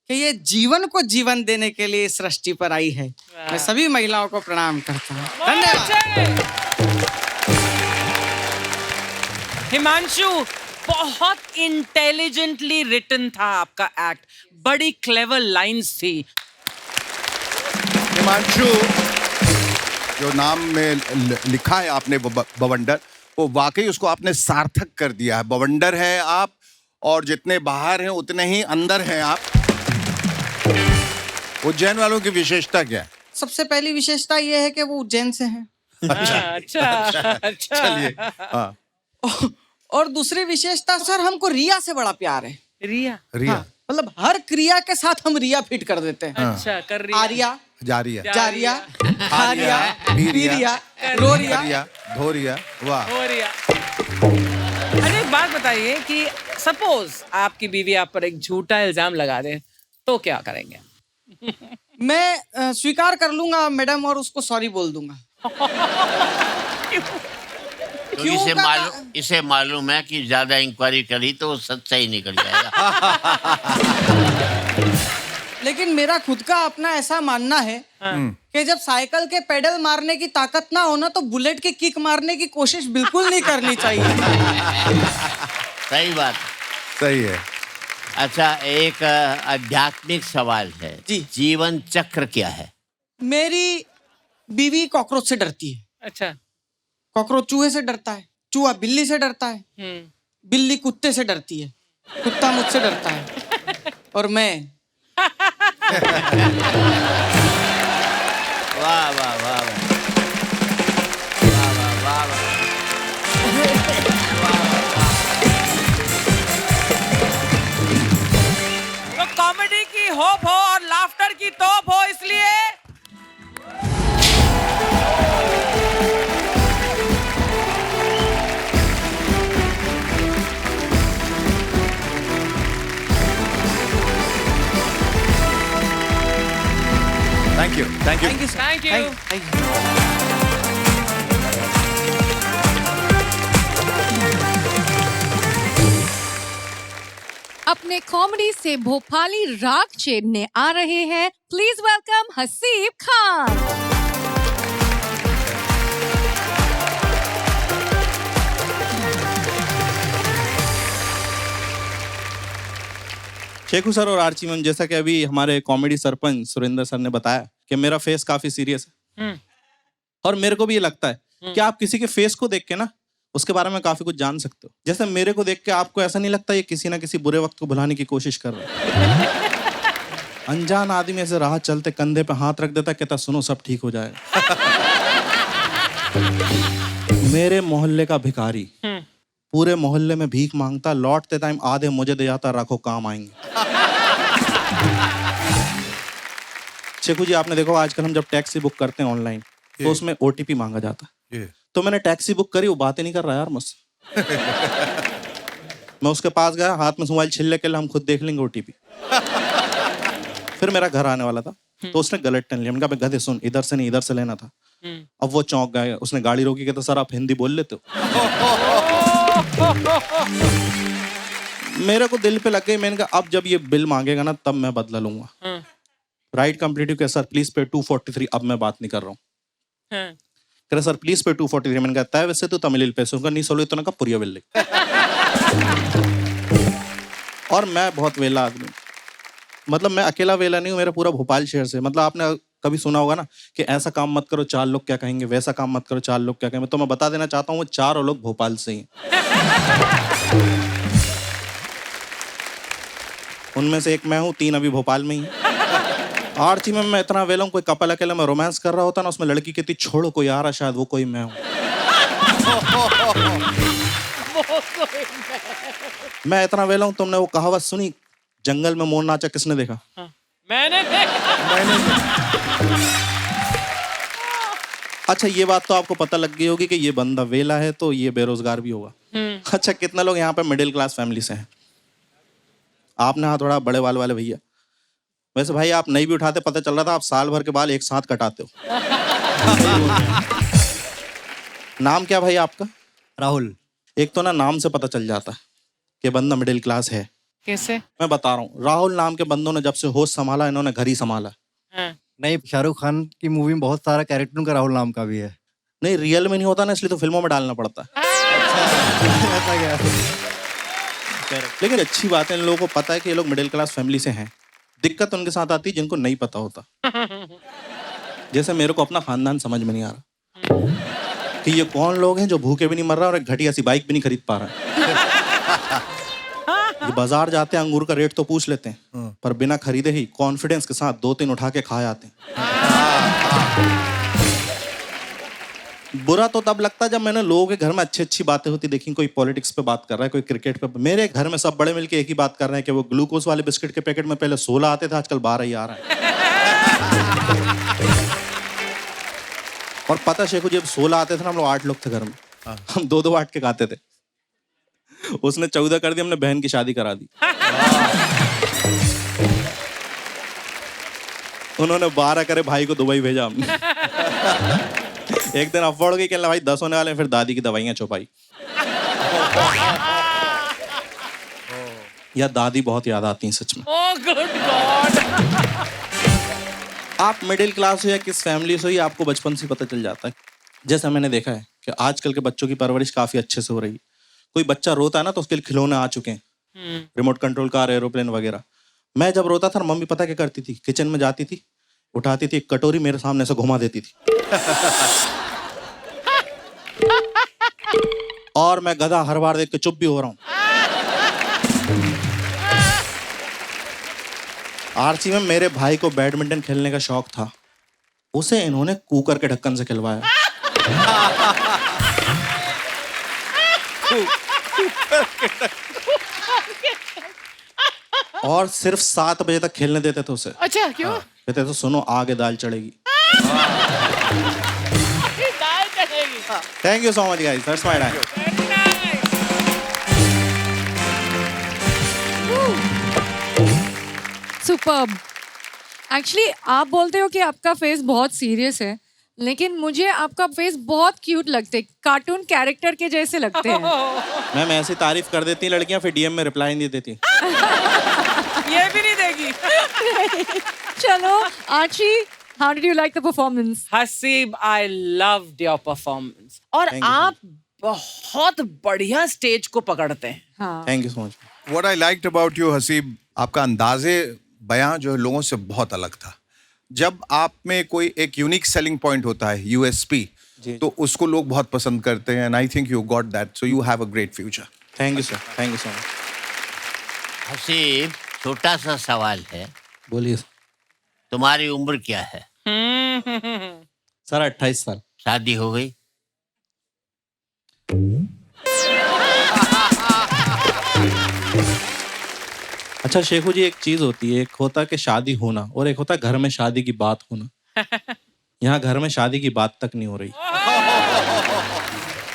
कि ये जीवन को जीवन देने के लिए सृष्टि पर आई है। मैं सभी महिलाओं को प्रणाम करता हूँ। धन्यवाद। हिमांशु, बहुत इंटेलिजेंटली रिटन था आपका एक्ट, बड़ी क्लेवर लाइंस थी। हिमांशु, जो नाम में लिखा है आपने बवंडर, वो वाकई उसको आपने सार्थक कर दिया है। बवंडर हैं आप, और जितने बाहर हैं उतने ही अंदर हैं आप। उज्जैन वालों की विशेषता क्या है? सबसे पहली विशेषता ये है कि वो उज्जैन से हैं। अच्छा। चलिए। हाँ। और दूसरी विशेषता सर, हमको रिया से बड़ा प्यार है। रिया? रिया हाँ, मतलब हर क्रिया के साथ हम रिया फिट कर देते हैं। अच्छा, कर रिया। आर्या, जारिया, जारिया, हारिया, बीरिया, रोरिया, धोरिया, वाह। अरे एक बात बताइए कि सपोज आपकी बीवी आप पर एक झूठा इल्जाम लगा दे तो क्या करेंगे? मैं स्वीकार कर लूंगा मैडम और उसको सॉरी बोल दूंगा। तो इसे मालूम है कि ज्यादा इंक्वायरी करी तो सच्चा ही निकल जाएगा। लेकिन मेरा खुद का अपना ऐसा मानना है कि जब साइकिल के पेडल मारने की ताकत ना हो ना, तो बुलेट की किक मारने की कोशिश बिल्कुल नहीं करनी चाहिए। सही बात, सही है। अच्छा, एक आध्यात्मिक सवाल है जी। जीवन चक्र क्या है? मेरी बीवी कॉकरोच से डरती है। अच्छा। कॉकरोच चूहे से डरता है, चूहा बिल्ली से डरता है, बिल्ली कुत्ते से डरती है, कुत्ता मुझसे डरता है, और मैं वाह वाह वाह वाह वाह वाह। तो कॉमेडी की होप हो और लाफ्टर की तोप हो, इसलिए thank you, thank you. Thank you sir. Thank you. Thank you. अपने कॉमेडी से भोपाली राग छेड़ने आ रहे हैं, please welcome Haseeb Khan. Shekhu sir और आर्ची मैम, जैसा कि अभी हमारे कॉमेडी सरपंच सुरेंद्र सर ने बताया कि मेरा फेस काफी सीरियस है, और मेरे को भी ये लगता है कि आप किसी के फेस को देख के ना उसके बारे में काफी कुछ जान सकते हो। जैसे मेरे को देख के आपको ऐसा नहीं लगता ये किसी ना किसी बुरे वक्त को भुलाने की कोशिश कर रहा है? अनजान आदमी ऐसे राह चलते कंधे पे हाथ रख देता, कहता सुनो सब ठीक हो जाएगा। मेरे मोहल्ले का भिखारी पूरे मोहल्ले में भीख मांगता, लौटते टाइम आधे मुझे दे जाता, रखो काम आएंगे। शेखू जी आपने देखो आजकल हम जब टैक्सी बुक करते हैं ऑनलाइन तो उसमें ओटीपी मांगा जाता है। तो मैंने टैक्सी बुक करी, वो बातें नहीं कर रहा यार मुझसे। मैं उसके पास गया, हाथ में मोबाइल छिल्ले के लिए हम खुद देख लेंगे ओटीपी। फिर मेरा घर आने वाला था तो उसने गलत टर्न लिया। मैंने कहा गधे सुन, इधर से नहीं इधर से लेना था। अब वो चौंक गया, उसने गाड़ी रोकी, कहता सर आप हिंदी बोल लेते हो। मेरे को दिल पे लग गई। मैंने कहा अब जब ये बिल मांगेगा ना तब मैं बदला लूंगा। राइट कंप्लीटिव के सर प्लीज पे 243, अब मैं बात नहीं कर रहा हूँ। कह रहे सर प्लीज पे 243। मैंने कहा तय वैसे तो तमिल पैसे उनका नहीं सोलो इतना का पुरिया बिल। और मैं बहुत वेला आदमी, मतलब मैं अकेला वेला नहीं हूँ, मेरा पूरा भोपाल शहर से। मतलब आपने कभी सुना होगा ना कि ऐसा काम मत करो 4 लोग क्या कहेंगे, वैसा काम मत करो 4 लोग क्या कहेंगे। तो मैं बता देना चाहता हूँ वो 4 लोग भोपाल से ही। उनमें से एक मैं हूँ, 3 अभी भोपाल में ही। आरची में मैं इतना वेला हूँ, कोई कपल अकेला में रोमांस कर रहा होता ना, उसमें लड़की कहती छोड़ो कोई आ रहा, शायद वो कोई मैं हूँ। मैं इतना वेला हूँ। तुमने वो कहावत सुनी, जंगल में मोर नाचा किसने देखा? मैंने अच्छा ये बात तो आपको पता लग गई होगी कि ये बंदा वेला है तो ये बेरोजगार भी होगा। अच्छा कितना लोग यहाँ पे मिडिल क्लास फैमिली से हैं? आपने हाथ थोड़ा बड़े बाल वाले भैया। वैसे भाई आप नहीं भी उठाते, पता चल रहा था आप साल भर के बाल एक साथ कटाते हो। नाम क्या भाई आपका? राहुल। एक तो ना नाम से पता चल जाता है कि बंदा मिडिल क्लास है। कैसे? मैं बता रहा हूँ, राहुल नाम के बंदों ने जब से होश संभाला इन्होंने घर ही संभाला। नहीं, शाहरुख खान की मूवी में बहुत सारा कैरेक्टर उनका राहुल नाम का भी है। नहीं रियल में नहीं होता ना, इसलिए तो फिल्मों में डालना पड़ता है। ऐसा क्या? लेकिन अच्छी बात है, इन लोगों को पता है कि ये लोग मिडिल क्लास फैमिली से हैं। दिक्कत उनके साथ आती है जिनको नहीं पता होता। जैसे मेरे को अपना खानदान समझ में नहीं आ रहा कि ये कौन लोग हैं जो भूखे भी नहीं मर रहा और एक घटिया सी बाइक भी नहीं खरीद पा रहा है। ये बाजार जाते हैं अंगूर का रेट तो पूछ लेते हैं, पर बिना खरीदे ही कॉन्फिडेंस के साथ 2-3 उठा के खा आते हैं। बुरा तो तब लगता है जब मैंने लोगों के घर में अच्छी अच्छी बातें होती देखी। कोई पॉलिटिक्स पे बात कर रहा है, कोई क्रिकेट पे। मेरे घर में सब बड़े मिलके एक ही बात कर रहे हैं कि वो ग्लूकोज वाले बिस्किट के पैकेट में पहले 16 आते थे, आजकल 12 ही आ रहा है। और पता शेखू जब 16 आते थे ना, हम लोग 8 लोग थे घर में, हम 2-2 बांट के खाते थे। उसने 14 कर दी, हमने बहन की शादी करा दी। उन्होंने 12 करे, भाई को दुबई भेजा हमने। एक दिन अफवर्ड गई, कहना भाई 10 होने वाले, फिर दादी की दवाइयां छुपाई। या दादी बहुत याद आती हैं सच में। Oh good God. आप मिडिल क्लास हो या किस फैमिली से हो, ये आपको बचपन से पता चल जाता है। जैसा मैंने देखा है कि आजकल के बच्चों की परवरिश काफी अच्छे से हो रही है। कोई बच्चा रोता है ना तो उसके लिए खिलौने आ चुके हैं, रिमोट कंट्रोल कार, एरोप्लेन वगैरह। मैं जब रोता था मम्मी पता क्या करती थी, किचन में जाती थी, उठाती थी एक कटोरी, मेरे सामने से घुमा देती थी। और मैं गधा हर बार देख के चुप भी हो रहा हूं। आरसी में मेरे भाई को बैडमिंटन खेलने का शौक था, उसे इन्होंने कुकर के ढक्कन से खिलवाया। और सिर्फ 7 बजे तक खेलने देते थे उसे। अच्छा क्यों? कहते थे सुनो आगे दाल चढ़ेगी। दाल चढ़ेगी। Thank you so much guys, that's my time. Superb. Actually आप बोलते हो कि आपका फेस बहुत सीरियस है, लेकिन मुझे आपका फेस बहुत क्यूट लगते है, कार्टून कैरेक्टर के जैसे लगते हैं। मैम ऐसी तारीफ कर देती हैं लड़कियां, फिर डीएम में रिप्लाई नहीं देती। ये भी नहीं देगी। चलो Archie, how did you like the performance? Haseeb, I loved your performance. और Thank you, आप बहुत बढ़िया स्टेज को पकड़ते हैं। हाँ। Thank you so much. What I liked about you, Haseeb, आपका अंदाजे बयां जो है लोगों से बहुत अलग था। जब आप में कोई एक यूनिक सेलिंग पॉइंट होता है, यूएसपी, तो उसको लोग बहुत पसंद करते हैं। And I think you got that, so you have a great future. Thank you sir, thank you so much. Haseeb, छोटा सा सवाल है। बोलिए। तुम्हारी उम्र क्या है? सर 28 साल। शादी हो गई? अच्छा शेखू जी, एक चीज होती है, एक होता है कि शादी होना और एक होता है घर में शादी की बात होना। यहाँ घर में शादी की बात तक नहीं हो रही।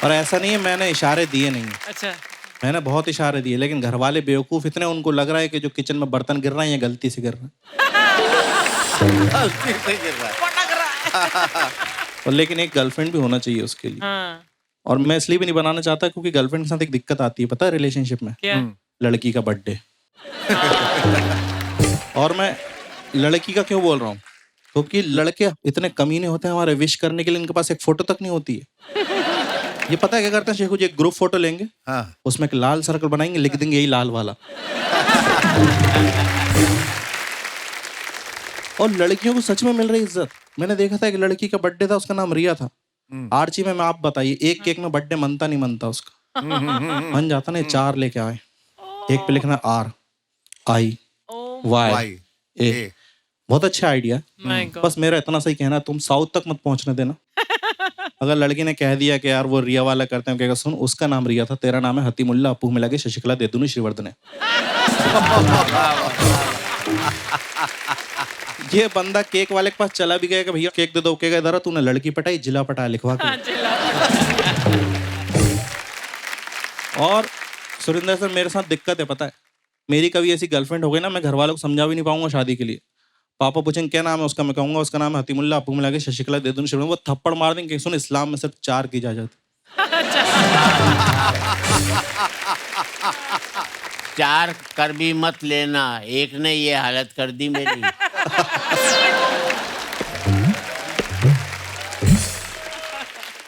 और ऐसा नहीं है मैंने इशारे दिए नहीं, अच्छा, मैंने बहुत इशारे दिए, लेकिन घर वाले बेवकूफ इतने, उनको लग रहा है कि जो किचन में बर्तन गिर रहा है ये गलती से गिर रहा है। और लेकिन एक गर्लफ्रेंड भी होना चाहिए उसके लिए। हाँ, और मैं इसलिए भी नहीं बनाना चाहता क्योंकि गर्लफ्रेंड के साथ एक दिक्कत आती है, पता है रिलेशनशिप में? क्या? लड़की का बर्थडे। और मैं लड़की का क्यों बोल रहा हूँ, क्योंकि लड़के इतने कमीने होते हैं, हमारे विश करने के लिए इनके पास एक फोटो तक नहीं होती है। ये पता है क्या करते हैं शेखू जी, एक ग्रुप फोटो लेंगे, उसमें एक लाल सर्कल बनाएंगे, लिख देंगे यही लाल वाला। और लड़कियों को सच में मिल रही इज्जत। मैंने देखा था एक लड़की का बर्थडे था, उसका नाम रिया था। आर्ची में आप बताइए, एक केक में बर्थडे मनता नहीं मनता उसका। मन जाता ना, 4 लेके आए, एक पे लिखना RIYA। बहुत अच्छा आइडिया। बस मेरा इतना सही कहना, तुम साउथ तक मत पहुंचने देना। अगर लड़की ने कह दिया कि यार वो रिया वाला करते हैं, कहेगा सुन उसका नाम रिया था, तेरा नाम है हतीमुल्ला, अपू मिला के शशिकला दे दूनी श्रीवर्धन है। ये बंदा केक वाले के पास चला भी गया कि भैया केक दे दो, कहेगा इधर तूने लड़की पटाई, जिला पटा लिखवा के। और सुरेंद्र सर मेरे साथ दिक्कत है, पता है मेरी कभी ऐसी गर्लफ्रेंड हो गई ना, मैं घर वालों को समझा भी नहीं पाऊंगा शादी के लिए। पापा पूछेंगे क्या नाम है उसका, मैं कहूंगा उसका नाम है हतीमुल्ला, अपू मिला के शशिकला दे दूं शिवराम, वो थप्पड़ मार देंगे, सुन इस्लाम में सिर्फ 4 की इजाजत। 4 कर भी मत लेना, एक ने ये हालत कर दी मेरी।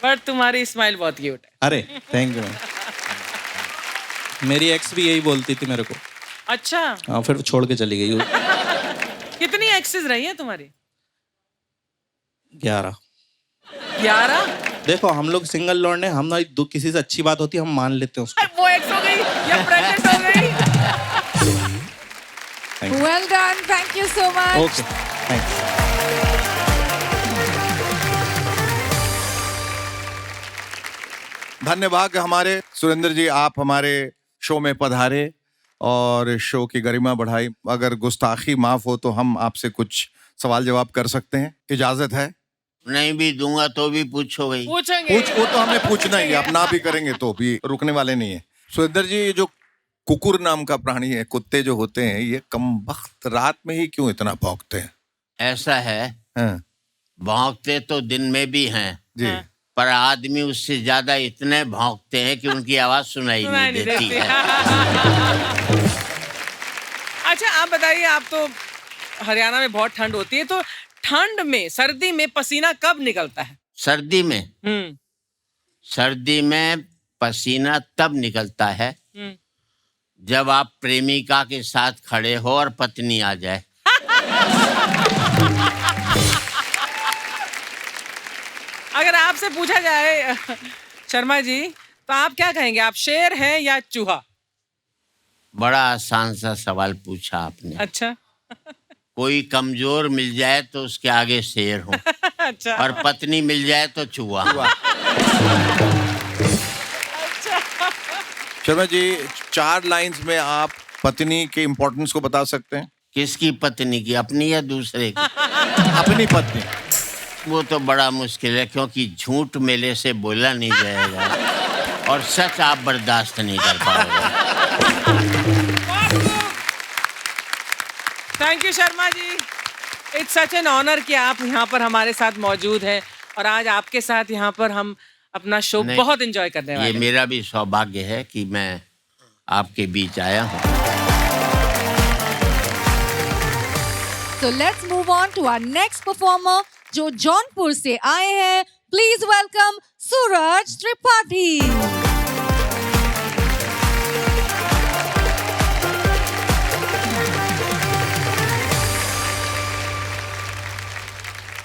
पर तुम्हारी स्माइल बहुत क्यूट है। अरे थैंक यू। मेरी एक्स भी यही बोलती थी मेरे को। अच्छा, हाँ, फिर छोड़ के चली गई। कितनी एक्सेस रही है तुम्हारी? 11। 11? देखो हम लोग सिंगल लौंडे, हमारी किसी से अच्छी बात होती है हम मान लेते हैं उसको। वो एक्स हो गई या प्रेग्नेंट हो गई? Well done. Thank you so much. Okay thanks. धन्यवाद हमारे सुरेंद्र जी, आप हमारे शो में पधारे और शो की गरिमा बढ़ाई। अगर गुस्ताखी माफ हो तो हम आपसे कुछ सवाल जवाब कर सकते हैं, इजाजत है? नहीं भी दूंगा तो भी पूछोगे? पूछेंगे। वो तो हमें पूछना ही है, आप ना भी करेंगे तो भी रुकने वाले नहीं है। सुरेंद्र जी, ये जो कुकुर नाम का प्राणी है, कुत्ते जो होते हैं, ये कमबख्त रात में ही क्यों इतना भौंकते हैं? ऐसा है, हाँ, भौंकते तो दिन में भी हैं जी। पर आदमी उससे ज्यादा इतने भौंकते हैं कि उनकी आवाज सुनाई नहीं देती है। अच्छा आप बताइए, आप तो हरियाणा में बहुत ठंड होती है, तो ठंड में, सर्दी में पसीना कब निकलता है? सर्दी में? सर्दी में पसीना तब निकलता है जब आप प्रेमिका के साथ खड़े हो और पत्नी आ जाए। अगर आपसे पूछा जाए शर्मा जी, तो आप क्या कहेंगे, आप शेर हैं या चूहा? बड़ा आसान सा सवाल पूछा आपने। अच्छा। कोई कमजोर मिल जाए तो उसके आगे शेर हो। अच्छा। और पत्नी मिल जाए तो चूहा। शर्मा जी, 4 लाइंस में आप पत्नी के इम्पोर्टेंस को बता सकते हैं? किसकी पत्नी की, अपनी या दूसरे की? अपनी पत्नी। वो तो बड़ा मुश्किल है, क्योंकि झूठ मेले से बोला नहीं जाएगा और सच आप बर्दाश्त नहीं कर पाओगे। Thank you Sharma ji, it's such an honour कि आप यहाँ पर हमारे साथ मौजूद हैं और आज आपके साथ यहाँ पर हम अपना शो बहुत एंजॉय करने वाले हैं। ये मेरा भी सौभाग्य है कि मैं आपके बीच आया हूँ। So let's move on to our next performer, जो जौनपुर से आए हैं। Please welcome सूरज त्रिपाठी।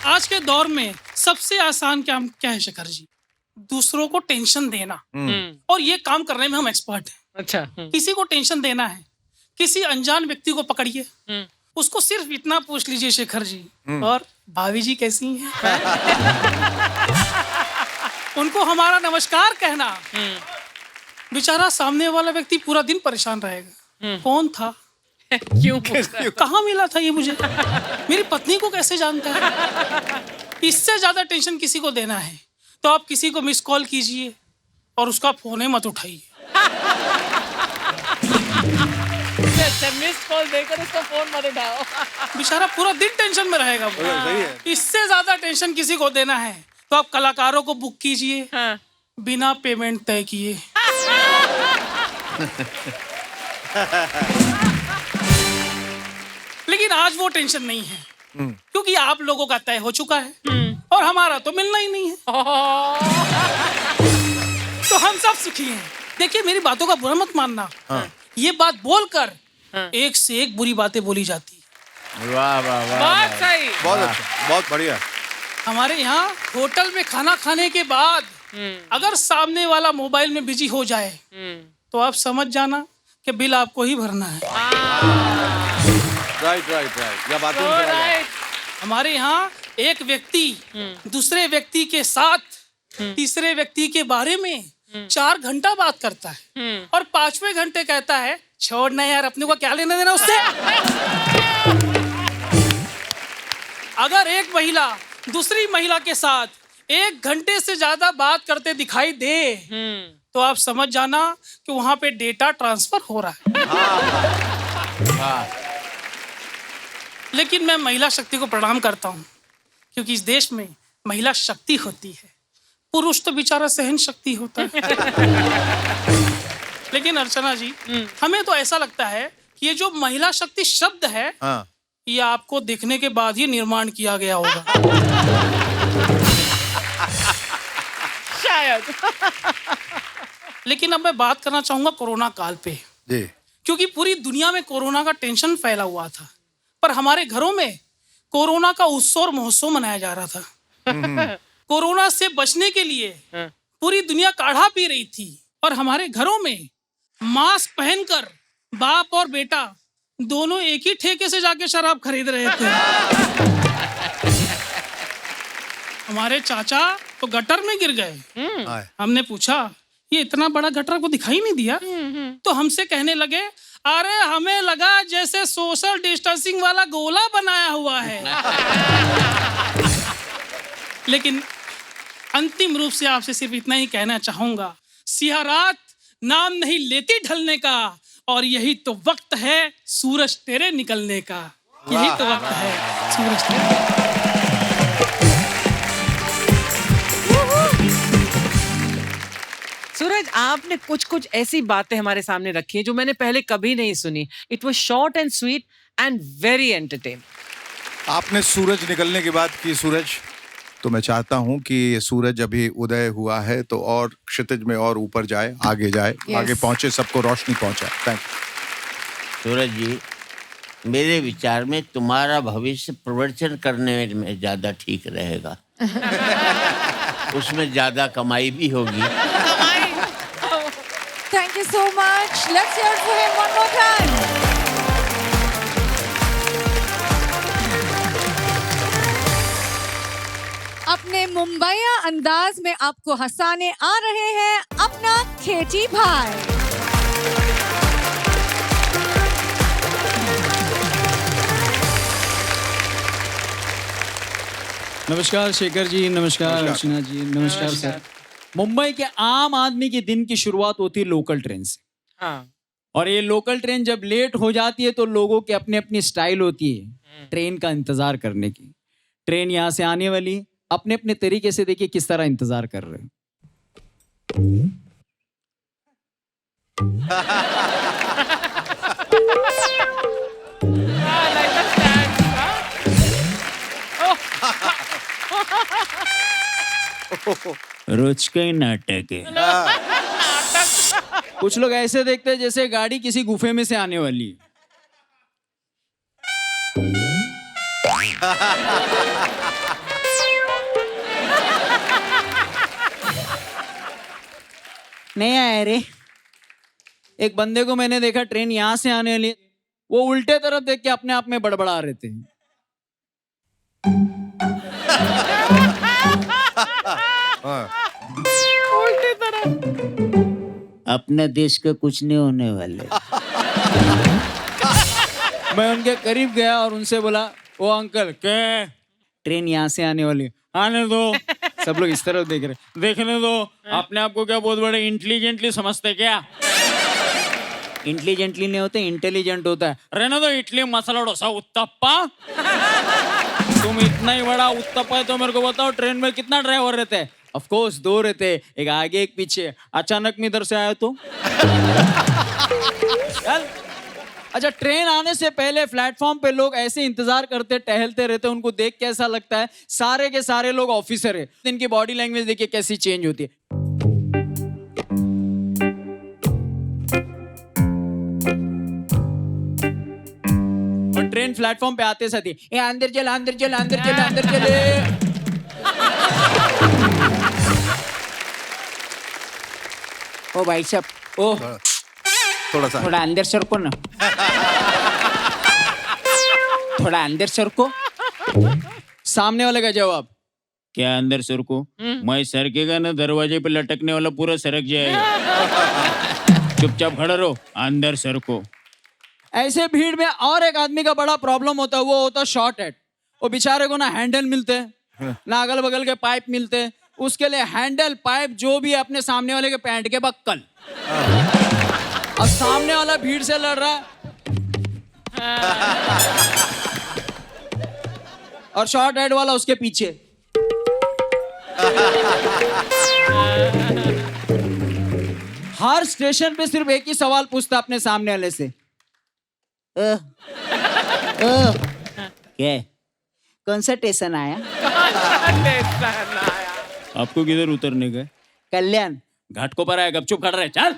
आज के दौर में सबसे आसान काम क्या है शेखर जी? दूसरों को टेंशन देना। और ये काम करने में हम एक्सपर्ट हैं। अच्छा। किसी को टेंशन देना है, किसी अनजान व्यक्ति को पकड़िए, उसको सिर्फ इतना पूछ लीजिए शेखर जी, और भाभी जी कैसी हैं? उनको हमारा नमस्कार कहना। बेचारा सामने वाला व्यक्ति पूरा दिन परेशान रहेगा, कौन था, क्यों कहाँ मिला था ये मुझे, मेरी पत्नी को कैसे जानता है। इससे ज्यादा टेंशन किसी को देना है तो आप किसी को मिस कॉल कीजिए और उसका फोन ही मत उठाइए। मिस कॉल देकर उसका फोन मत उठाओ। बेचारा पूरा दिन टेंशन में रहेगा वो। इससे ज्यादा टेंशन किसी को देना है तो आप कलाकारों को बुक कीजिए, हाँ। बिना पेमेंट तय किए। लेकिन आज वो टेंशन नहीं है क्योंकि आप लोगों का तय हो चुका है और हमारा तो मिलना ही नहीं है। तो हम सब सुखी हैं। देखिए, मेरी बातों का बुरा मत मानना। ये बात बोलकर एक से एक बुरी बातें बोली जाती है। वाह वाह वाह, बहुत सही। बहुत अच्छा, बहुत बढ़िया। हमारे यहाँ होटल में खाना खाने के बाद अगर सामने वाला मोबाइल में बिजी हो जाए तो आप समझ जाना कि बिल आपको ही भरना है। राइट राइट राइट, या बातों So right. हमारे यहाँ एक व्यक्ति दूसरे व्यक्ति के साथ तीसरे व्यक्ति के बारे में 4 घंटा बात करता है और 5वें घंटे कहता है छोड़ना यार, अपने को क्या लेना देना उससे। अगर एक महिला दूसरी महिला के साथ 1 घंटे से ज्यादा बात करते दिखाई दे तो आप समझ जाना कि वहां पे डेटा ट्रांसफर हो रहा है। लेकिन मैं महिला शक्ति को प्रणाम करता हूँ क्योंकि इस देश में महिला शक्ति होती है, पुरुष तो बेचारा सहन शक्ति होता है। लेकिन अर्चना जी, हमें तो ऐसा लगता है कि ये जो महिला शक्ति शब्द है ये आपको देखने के बाद ही निर्माण किया गया होगा। शायद। लेकिन अब मैं बात करना चाहूंगा कोरोना काल पे, जी। क्योंकि पूरी दुनिया में कोरोना का टेंशन फैला हुआ था पर हमारे घरों में कोरोना का उत्सव और महोत्सव मनाया जा रहा था। कोरोना से बचने के लिए पूरी दुनिया काढ़ा पी रही थी और हमारे घरों में मास्क पहनकर बाप और बेटा दोनों एक ही ठेके से जाके शराब खरीद रहे थे। हमारे चाचा तो गटर में गिर गए। हमने पूछा ये इतना बड़ा गटर को दिखाई नहीं दिया? तो हमसे कहने लगे अरे हमें लगा जैसे सोशल डिस्टेंसिंग वाला गोला बनाया हुआ है। लेकिन अंतिम रूप से आपसे सिर्फ इतना ही कहना चाहूंगा, सिया रात नाम नहीं लेती ढलने का और यही तो वक्त है सूरज तेरे निकलने का। यही तो वक्त है सूरज तेरे। सूरज, आपने कुछ कुछ ऐसी बातें हमारे सामने रखी हैं जो मैंने पहले कभी नहीं सुनी। It was short and sweet and very entertain. आपने सूरज निकलने की बात की सूरज, तो मैं चाहता हूं कि ये सूरज अभी उदय हुआ है तो और क्षितिज में और ऊपर जाए, आगे जाए, आगे पहुंचे, सबको रोशनी पहुंचाए। Thank you. सूरज जी, मेरे विचार में तुम्हारा भविष्य प्रवचन करने में ज्यादा ठीक रहेगा। उसमें ज्यादा कमाई भी होगी। Thank you so much. Let's hear for him one more time. अपने मुंबईया अंदाज में आपको हंसाने आ रहे हैं अपना केटी भाई। नमस्कार शेखर जी, नमस्कार अर्चना जी, नमस्कार सर। मुंबई के आम आदमी के दिन की शुरुआत होती है लोकल ट्रेन से। हाँ। और ये लोकल ट्रेन जब लेट हो जाती है तो लोगों की अपनी अपनी स्टाइल होती है ट्रेन का इंतजार करने की। ट्रेन यहाँ से आने वाली, अपने अपने तरीके से देखिए किस तरह इंतजार कर रहे हो। रोज का ही नाटक है। कुछ लोग ऐसे देखते हैं जैसे गाड़ी किसी गुफे में से आने वाली है। नहीं आया रे। एक बंदे को मैंने देखा ट्रेन यहां से आने वाली, वो उल्टे तरफ देख के अपने आप में बड़बड़ा रहे थे। अपने देश का कुछ नहीं होने वाले। मैं उनके करीब गया और उनसे बोला, ओ अंकल क्या ट्रेन यहाँ से आने वाली है, आने दो। सब लोग इस तरफ देख रहे, देखने दो। अपने आप को क्या बहुत बड़े इंटेलिजेंटली समझते क्या? इंटेलिजेंटली नहीं होते, इंटेलिजेंट होता है। रहने दो, इडली मसाला डोसा उत्तप्पा। तुम इतना ही बड़ा उत्तप्पा है तो मेरे को बताओ ट्रेन में कितना ड्राइवर रहते हैं? ऑफ कोर्स 2 रहते, एक आगे एक पीछे। अचानक में इधर से आया तो चल। अच्छा, ट्रेन आने से पहले प्लेटफॉर्म पे लोग ऐसे इंतजार करते, टहलते रहते, उनको देख के ऐसा लगता है सारे के सारे लोग ऑफिसर है। इनकी बॉडी लैंग्वेज देखिए कैसी चेंज होती है। और ट्रेन प्लेटफॉर्म पे आते साथ ही, ए अंदर चल अंदर चल अंदर चल अंदर चले। ओ भाई साहब, ओ थोड़ा अंदर सरको ना, थोड़ा अंदर सरको। सामने वाले का जवाब, क्या अंदर सरको? मैं सरकेगा ना, दरवाजे पे लटकने वाला पूरा सरक जाएगा। चुपचाप खड़ा रहो, अंदर सरको। ऐसे भीड़ में और एक आदमी का बड़ा प्रॉब्लम होता है, वो होता है शॉर्ट हेड। वो बेचारे को ना हैंडल मिलते ना अगल बगल के पाइप मिलते। उसके लिए हैंडल पाइप जो भी है अपने सामने वाले के पैंट के बक्कल। अब सामने वाला भीड़ से लड़ रहा है और शॉर्ट हेड वाला उसके पीछे। हर स्टेशन पे सिर्फ एक ही सवाल पूछता अपने सामने वाले से, क्या कौन सा स्टेशन आया? आपको किधर उतरने का? कल्याण घाट को पर आया, गपचुप खड़ा रहे, चल।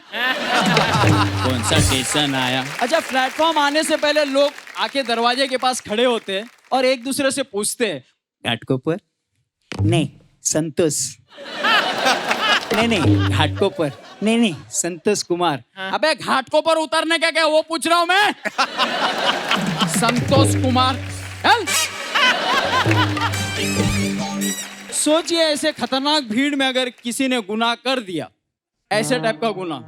कौन सा स्टेशन आया? अच्छा, प्लेटफॉर्म आने से पहले लोग आके दरवाजे के पास खड़े होते हैं और एक दूसरे से पूछते हैं, घाटकोपर? नहीं, संतोष। नहीं घाटकोपर। नहीं संतोष कुमार। अबे घाट को पर उतरने का क्या वो पूछ रहा हूं मैं। संतोष कुमार। चल। सोचिए ऐसे खतरनाक भीड़ में अगर किसी ने गुनाह कर दिया, ऐसे टाइप का गुनाह,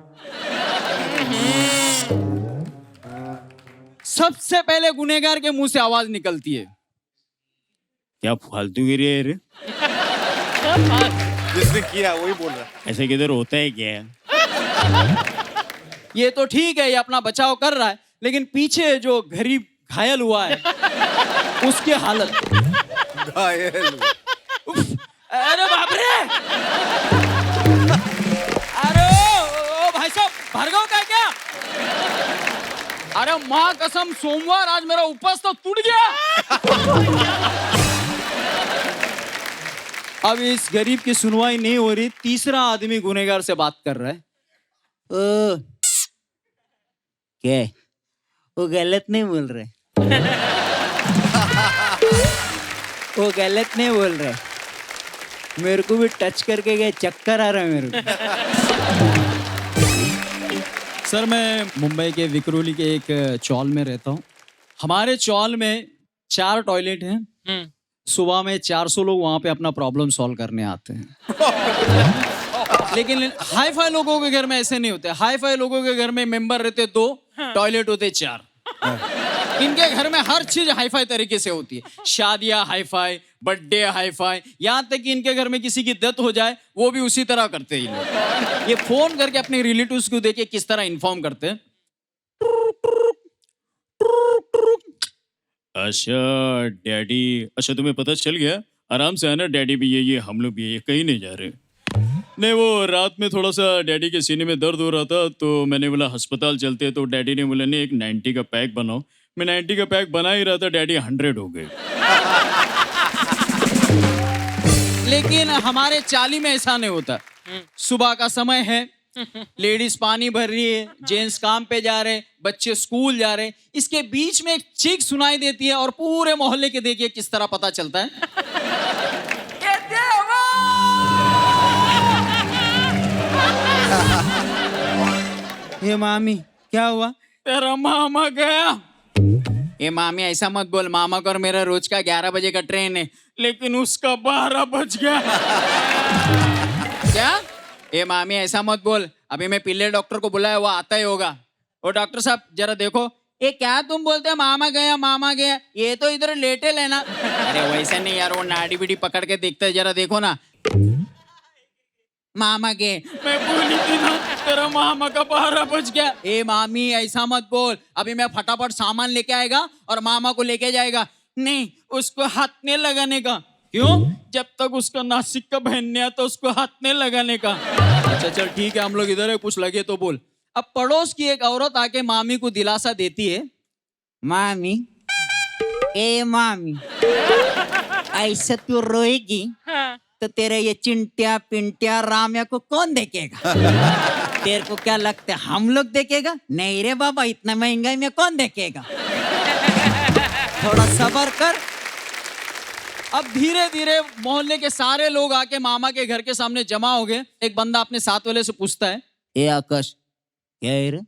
सबसे पहले गुनहगार के मुंह से आवाज निकलती है, क्या फालतूगिरी है रे? जिसने किया वही बोल रहा है। ऐसे किधर होता है क्या? ये तो ठीक है, ये अपना बचाव कर रहा है, लेकिन पीछे जो गरीब घायल हुआ है उसकी हालत। घायल। अरे बाप रे! अरे ओ भाई साहब, भार्गव का क्या? अरे माँ कसम, सोमवार आज मेरा उपवास तो टूट गया। अब इस गरीब की सुनवाई नहीं हो रही, तीसरा आदमी गुनहगार से बात कर रहा है। क्या वो गलत नहीं बोल रहे? वो गलत नहीं बोल रहे। मेरे को भी टच करके गए, चक्कर आ रहा है मेरे को। सर, मैं मुंबई के विक्रोली के एक चौल में रहता हूँ। हमारे चौल में 4 टॉयलेट हैं। सुबह में 400 लोग वहां पे अपना प्रॉब्लम सॉल्व करने आते हैं। लेकिन हाई फाई लोगों के घर में ऐसे नहीं होते। हाई फाई लोगों के घर में मेंबर रहते 2, टॉयलेट होते 4। इनके घर में हर चीज हाई फाई तरीके से होती है। शादियां hi fi, birthday hi fi, यहाँ तक कि इनके घर में किसी की डेथ हो जाए वो भी उसी तरह करते हैं लोग। ये फोन करके अपने रिलेटिव्स को देके किस तरह इन्फॉर्म करते हैं। अच्छा डैडी, अच्छा तुम्हें पता चल गया? आराम से आना, डैडी भी ये हम लोग भी ये कहीं नहीं जा रहे। नहीं, वो रात में थोड़ा सा डैडी के सीने में दर्द हो रहा था तो मैंने बोला अस्पताल चलते हैं, तो डैडी ने बोला नहीं, एक 90 का पैक बनाओ। मैं 90 का पैक बना ही रहा था, डैडी 100 हो गए। लेकिन हमारे चाली में ऐसा नहीं होता। सुबह का समय है, लेडीज पानी भर रही है, जेंट्स काम पे जा रहे, बच्चे स्कूल जा रहे, इसके बीच में एक चीख सुनाई देती है और पूरे मोहल्ले के देखिए किस तरह पता चलता है। ये मामी क्या हुआ? तेरा मामा गया। ये मामी ऐसा मत बोल, मामा को और मेरा रोज का 11 बजे का ट्रेन है, लेकिन उसका 12 बज गया। क्या? ये मामी ऐसा मत बोल, अभी मैं पिल्ले डॉक्टर को बुलाया, वो आता ही होगा। ओ डॉक्टर साहब जरा देखो, ये क्या तुम बोलते हैं मामा गया, ये तो इधर लेटेल है ना। अरे वैसा नहीं यार, वो नाड़ी बीड़ी पकड़ के देखते है, जरा देखो ना। मामा गए, मैं बोली थी ना तेरा मामा का 12 बज गया। ए मामी ऐसा मत बोल, अभी मैं फटाफट सामान लेके आएगा और मामा को लेके जाएगा। नहीं, उसको हाथ नहीं लगाने का। क्यों? जब तक उसका नासिक का बहन नहीं आता उसको हाथ नहीं लगाने का। अच्छा चल ठीक है, हम लोग इधर है, कुछ लगे तो बोल। अब पड़ोस की एक औरत आके मामी को दिलासा देती है, मामी, ए मामी, ऐसा तू रोएगी तो तेरे ये चिंटिया पिंटिया राम्या को कौन देखेगा? तेरे को क्या लगता है हम लोग देखेगा? नहीं रे बाबा, इतना महंगाई में कौन देखेगा? थोड़ा सब्र कर। अब धीरे धीरे मोहल्ले के सारे लोग आके मामा के घर के सामने जमा हो गए। एक बंदा अपने साथ वाले से पूछता है, ए आकाश, क्या है रे,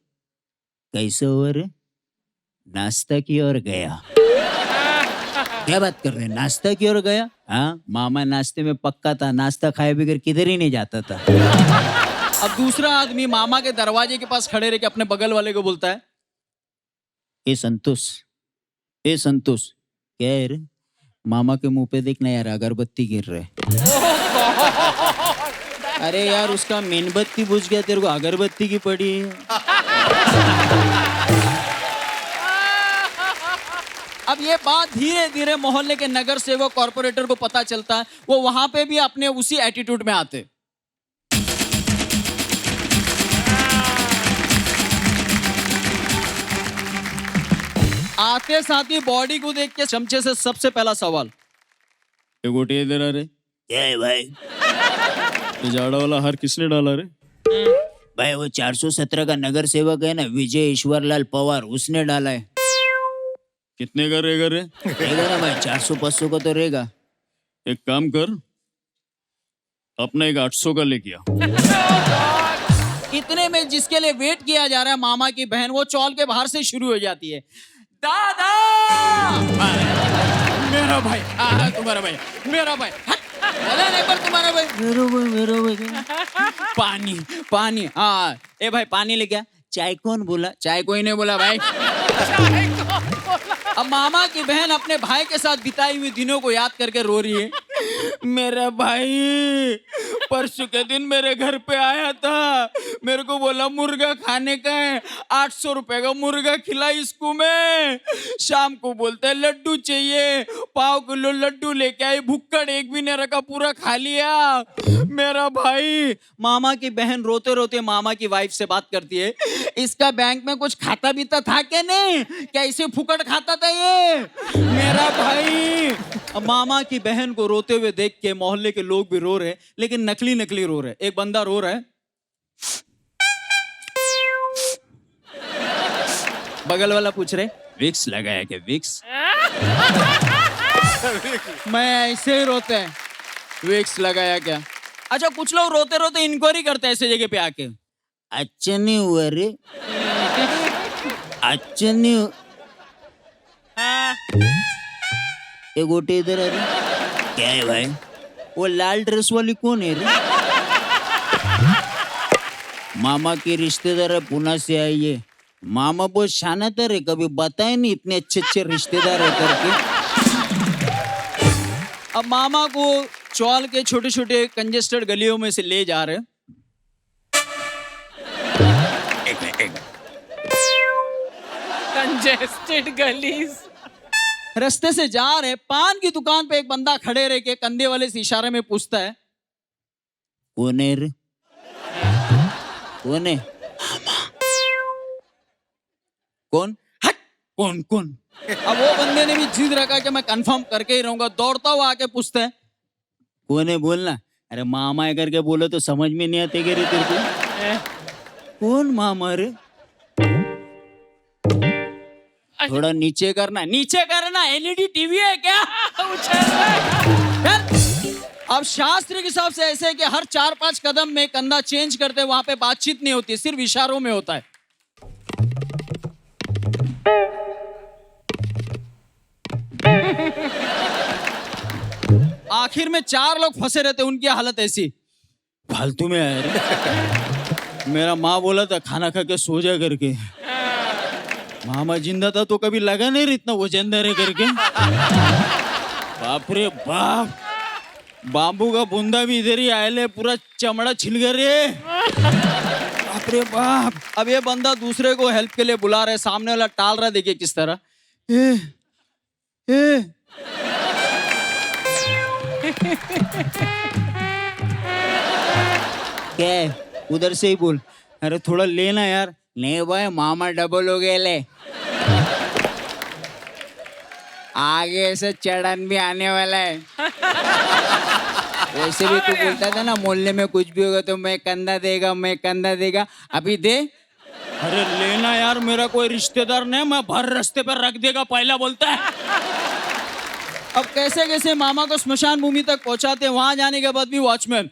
कैसे हो रे? नाश्ता की ओर गया। क्या बात कर रहे हैं, नाश्ता की ओर गया? हाँ, मामा नाश्ते में पक्का था, नाश्ता खाए बगैर किधर ही नहीं जाता था। अब दूसरा आदमी मामा के दरवाजे के पास खड़े रह के अपने बगल वाले को बोलता है, ए संतोष, क्या है रे? मामा के मुंह पे देखना यार, अगरबत्ती गिर रहे। अरे यार, उसका मेनबत्ती बुझ गया, तेरे को अगरबत्ती की पड़ी है। अब ये बात धीरे धीरे मोहल्ले के नगर सेवक कॉर्पोरेटर को पता चलता है, वो वहां पे भी अपने उसी एटीट्यूड में आते। आते साथ ही बॉडी को देख के चमचे से सबसे पहला सवाल, ये गोटी इधर आ रे। क्या है भाई? ये जाड़ा वाला हार किसने डाला रे? भाई वो 417 का नगर सेवक है ना, विजय ईश्वरलाल पवार, उसने डाला है। कितने का रहेगा रे? रहेगा ना भाई, 400-500 का तो रहेगा। एक काम कर, अपना एक 800 का लेके आ। इतने में जिसके लिए वेट किया जा रहा है, मामा की बहन, वो चौल के बाहर से शुरू हो जाती है, दादा! मेरा भाई, हाँ तुम्हारा भाई, मेरा भाई, बोला नहीं पर तुम्हारा भाई, मेरा भाई, पानी, हाँ, ए भाई पानी ले गया। चाय कौन बोला? चाय कोई नहीं बोला भाई। अब मामा की बहन अपने भाई के साथ बिताई हुई दिनों को याद करके रो रही है, मेरा भाई परसों के दिन मेरे घर पे आया था, मेरे को बोला मुर्गा खाने का है, 800 रुपए का मुर्गा खिला इसको मैं। शाम को बोलता है लड्डू चाहिए, 5 किलो लड्डू लेके आई, भुक्कड़ एक भी नहीं रखा, पूरा खा लिया मेरा भाई। मामा की बहन रोते रोते मामा की वाइफ से बात करती है, इसका बैंक में कुछ खाता भी था क्या? नहीं, क्या इसे फुकट खाता था ये मेरा भाई? अब मामा की बहन को रोते हुए देख के मोहल्ले के लोग भी रो रहे, लेकिन नकली रो रहे। एक बंदा रो रहा है, बगल वाला पूछ रहे, विक्स लगाया क्या? विक्स? मैं ऐसे ही रोते हैं, विक्स लगाया क्या? अच्छा, कुछ लोग रोते रोते इंक्वायरी करते हैं ऐसे जगह पे आके, अच्छा नहीं हुआ रे, अच्छा नहीं हुआ। एक गोटे इधर आ रही, क्या है भाई? वो लाल ड्रेस वाली कौन है रे? मामा की रिश्तेदार है, पुणे से आई है। मामा बहुत शानदार है, कभी बताए नहीं इतने अच्छे रिश्तेदार है करके। अब मामा को चौल के छोटे छोटे कंजेस्टेड गलियों में से ले जा रहे। कंजेस्टेड गलीज। रास्ते से जा रहे, पान की दुकान पे एक बंदा खड़े रह के कंधे वाले से इशारे में पूछता है, कौन है रे? कौन है? कौन? हट! कौन? अब वो बंदे ने भी जिद रखा कि मैं कंफर्म करके ही रहूंगा। दौड़ता हुआ आके पूछता है, कौन है बोलना? अरे मामा है करके बोलो तो समझ में नहीं आते रे तेरे को। कौन मामा रे? थोड़ा नीचे करना, एलईडी टीवी है क्या? अब शास्त्र के हिसाब से ऐसे है कि हर 4-5 कदम में कंधा चेंज करते, वहां पे बातचीत नहीं होती, सिर्फ इशारों में होता है। आखिर में 4 लोग फंसे रहते, उनकी हालत ऐसी फालतू में है रे। मेरा माँ बोला था खाना खा के सो जा करके। मामा जिंदा था तो कभी लगा नहीं रे इतना वजनदार है करके। बाप रे बाप, बाम्बू का बूंदा भी इधर ही आये, पूरा चमड़ा छिल गया रे। बाप रे बाप। अब ये बंदा दूसरे को हेल्प के लिए बुला रहा है, सामने वाला टाल रहा है, देखिए किस तरह। क्या उधर से ही बोल, अरे थोड़ा लेना यार। नहीं भाई मामा डबल हो गए ले। आगे से चढ़न भी आने वाला है। वैसे भी तू बोलता था ना मोहल्ले में कुछ भी होगा तो मैं कंधा देगा, अभी दे। अरे लेना यार, मेरा कोई रिश्तेदार नहीं, मैं भर रास्ते पर रख देगा पहला बोलता है। अब कैसे कैसे मामा को स्मशान भूमि तक पहुंचाते, वहां जाने के बाद भी वॉचमैन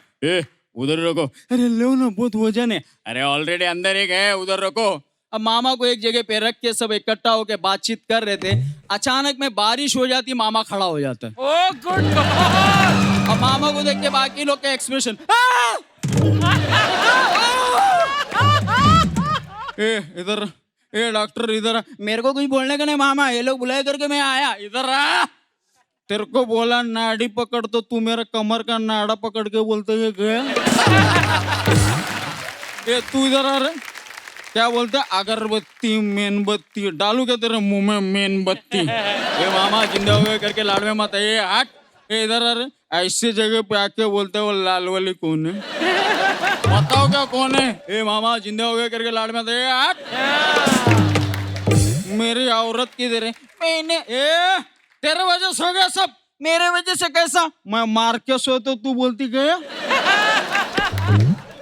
उधर रखो। अरे लो ना, बहुत वजन है। अरे ऑलरेडी अंदर एक है, उधर रखो। अब मामा को एक जगह पे रख के सब इकट्ठा होके बातचीत कर रहे थे, अचानक में बारिश हो जाती, मामा खड़ा हो जाता है। Oh good God. अब मामा को देख के बाकी लोग के एक्सप्रेशन, इधर डॉक्टर इधर। मेरे को कुछ बोलने का नहीं मामा, ये लोग बुलाए करके मैं आया, इधर आ। तेरे को बोला नाड़ी पकड़, तो तू मेरा कमर का नाड़ा पकड़ के बोलते हुए गया। ये तू इधर आ रहा, क्या बोलते, अगरबत्ती मेनबत्ती डालू क्या तेरे मुंह में मेनबत्ती। ये मामा जिंदा हो गए करके लाड़ में मत ये हट। ये इधर आ रहे, ऐसी जगह पे आके बोलते वो लाल वाली कौन है, बताओ क्या कौन है। ये मामा जिंदा हो गए करके लाड़ में मत ये हट। मेरी औरत किधर है, मैंने तेरे वजह से हो गया सब। मेरे वजह से कैसा, मैं मार के सो तो तू बोलती गया।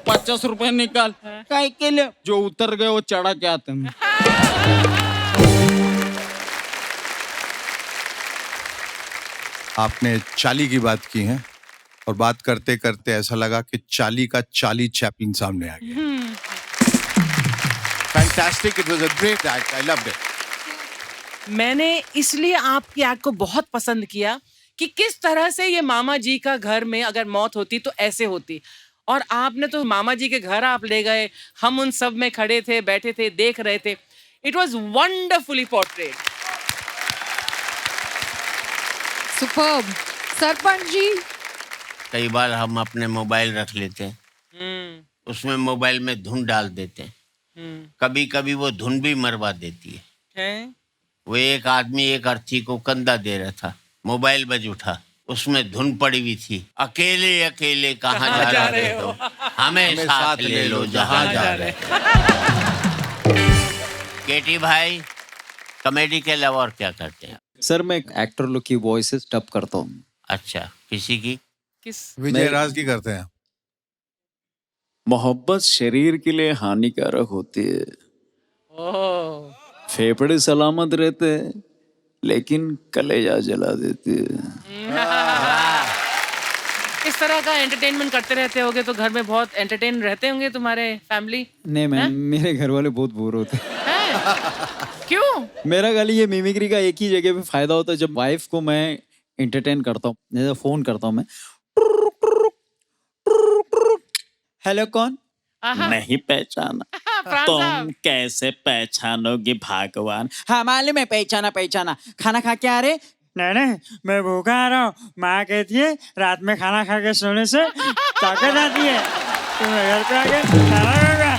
50 रुपए निकाल, काय के लिए, जो उतर गए वो चढ़ा के आते हैं। आपने चाली की बात की है और बात करते करते ऐसा लगा कि चाली का चाली चैपलिन सामने आ गया। Fantastic, it was a great act, I loved it. मैंने इसलिए आपकी एक्ट को बहुत पसंद किया कि किस तरह से ये मामा जी का घर में अगर मौत होती तो ऐसे होती, और आपने तो मामा जी के घर आप ले गए, हम उन सब में खड़े थे, बैठे थे, देख रहे थे। It was wonderfully portrait. Superb. Sarpanch ji, कई बार हम अपने मोबाइल रख लेते हैं, उसमें मोबाइल में धुन डाल देते हैं, कभी कभी वो धुन भी मरवा देती है। वो एक आदमी एक अर्थी को कंधा दे रहा था, मोबाइल बज उठा, उसमें धुन पड़ी हुई थी, अकेले अकेले कहाँ जा रहे हो, हमें साथ ले लो जहाँ जा रहे हो। केटी भाई कॉमेडी के अलावा और क्या करते हैं? सर मैं एक्टर लोग की वॉइसेस डब करता हूँ। अच्छा, किसी की? किस? विजय राज की करते हैं। मोहब्बत शरीर के लिए हानिकारक होती है, फेफड़े सलामत रहते हैं लेकिन कलेजा जला देती है। इस तरह का एंटरटेनमेंट करते रहते होगे तो घर में बहुत एंटरटेन रहते होंगे तुम्हारे फैमिली? नहीं मैम, मेरे घर वाले बहुत बोर होते हैं। क्यों? मेरा खाली ये मिमिक्री का एक ही जगह पे फायदा होता है, जब वाइफ को मैं एंटरटेन करता हूँ, जैसे फोन करता हूँ मैं, हेलो कौन, नहीं पहचाना, तुम कैसे पहचानोगे भगवान? हाँ मालूम है, पहचाना। खाना खा के आ रहे? नहीं मैं भूखा आ रहा हूँ। माँ कहती है रात में खाना खा के सोने से ताकत आती है, तो मैं घर पे आके खाना खाऊंगा।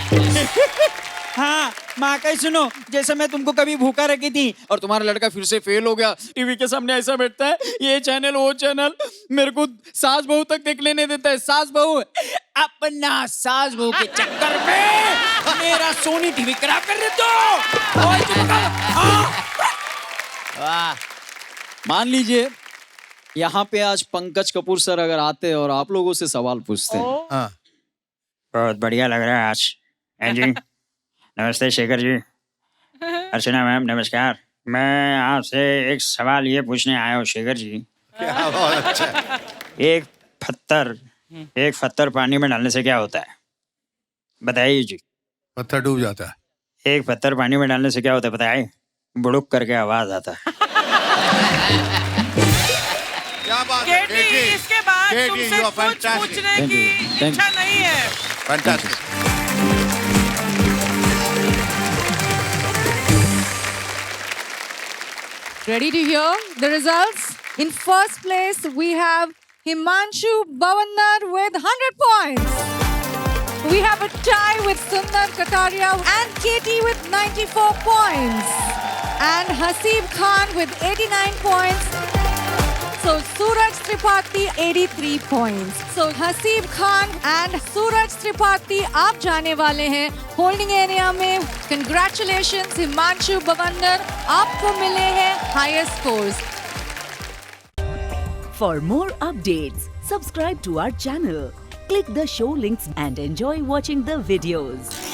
हाँ माँ का ही सुनो, जैसे मैं तुमको कभी भूखा रखी थी और तुम्हारा लड़का फिर से फेल हो गया, टीवी के सामने ऐसा बैठता है, ये चैनल वो चैनल, मेरे को सास बहू तक देखने नहीं देता है। सास बहू, अपना सास बहू के चक्कर में मेरा सोनी टीवी खराब कर रहे तो। मान लीजिए यहाँ पे आज पंकज कपूर सर अगर आते और आप लोगों से सवाल पूछते हैं। हाँ, बहुत बढ़िया लग रहा है आज। जी नमस्ते शेखर जी, अर्चना मैम नमस्कार। मैं आपसे एक सवाल ये पूछने आया हूँ शेखर जी। क्या बहुत अच्छा। एक पत्थर पानी में डालने से क्या होता है, बताइए जी। पत्थर डूब जाता है। एक पत्थर पानी में डालने से क्या होता है बताइए? बुड़ुक करके आवाज आता है। JD, तुमसे you are कुछ fantastic. पूछने Thank की you. Thank इच्छा नहीं है. Fantastic. Ready to hear the results? In first place, we have Himanshu Bhavandar with 100 points. We have a tie with Sundar Kataria and Katie with 94 points. And Haseeb Khan with 89 points. So Suraj Tripathi 83 points. So Haseeb Khan and Suraj Tripathi आप जाने वाले हैं होल्डिंग एरिया में. Congratulations Himanshu Bhavandar, आपको मिले हैं highest scores. For more updates, subscribe to our channel, click the show links and enjoy watching the videos.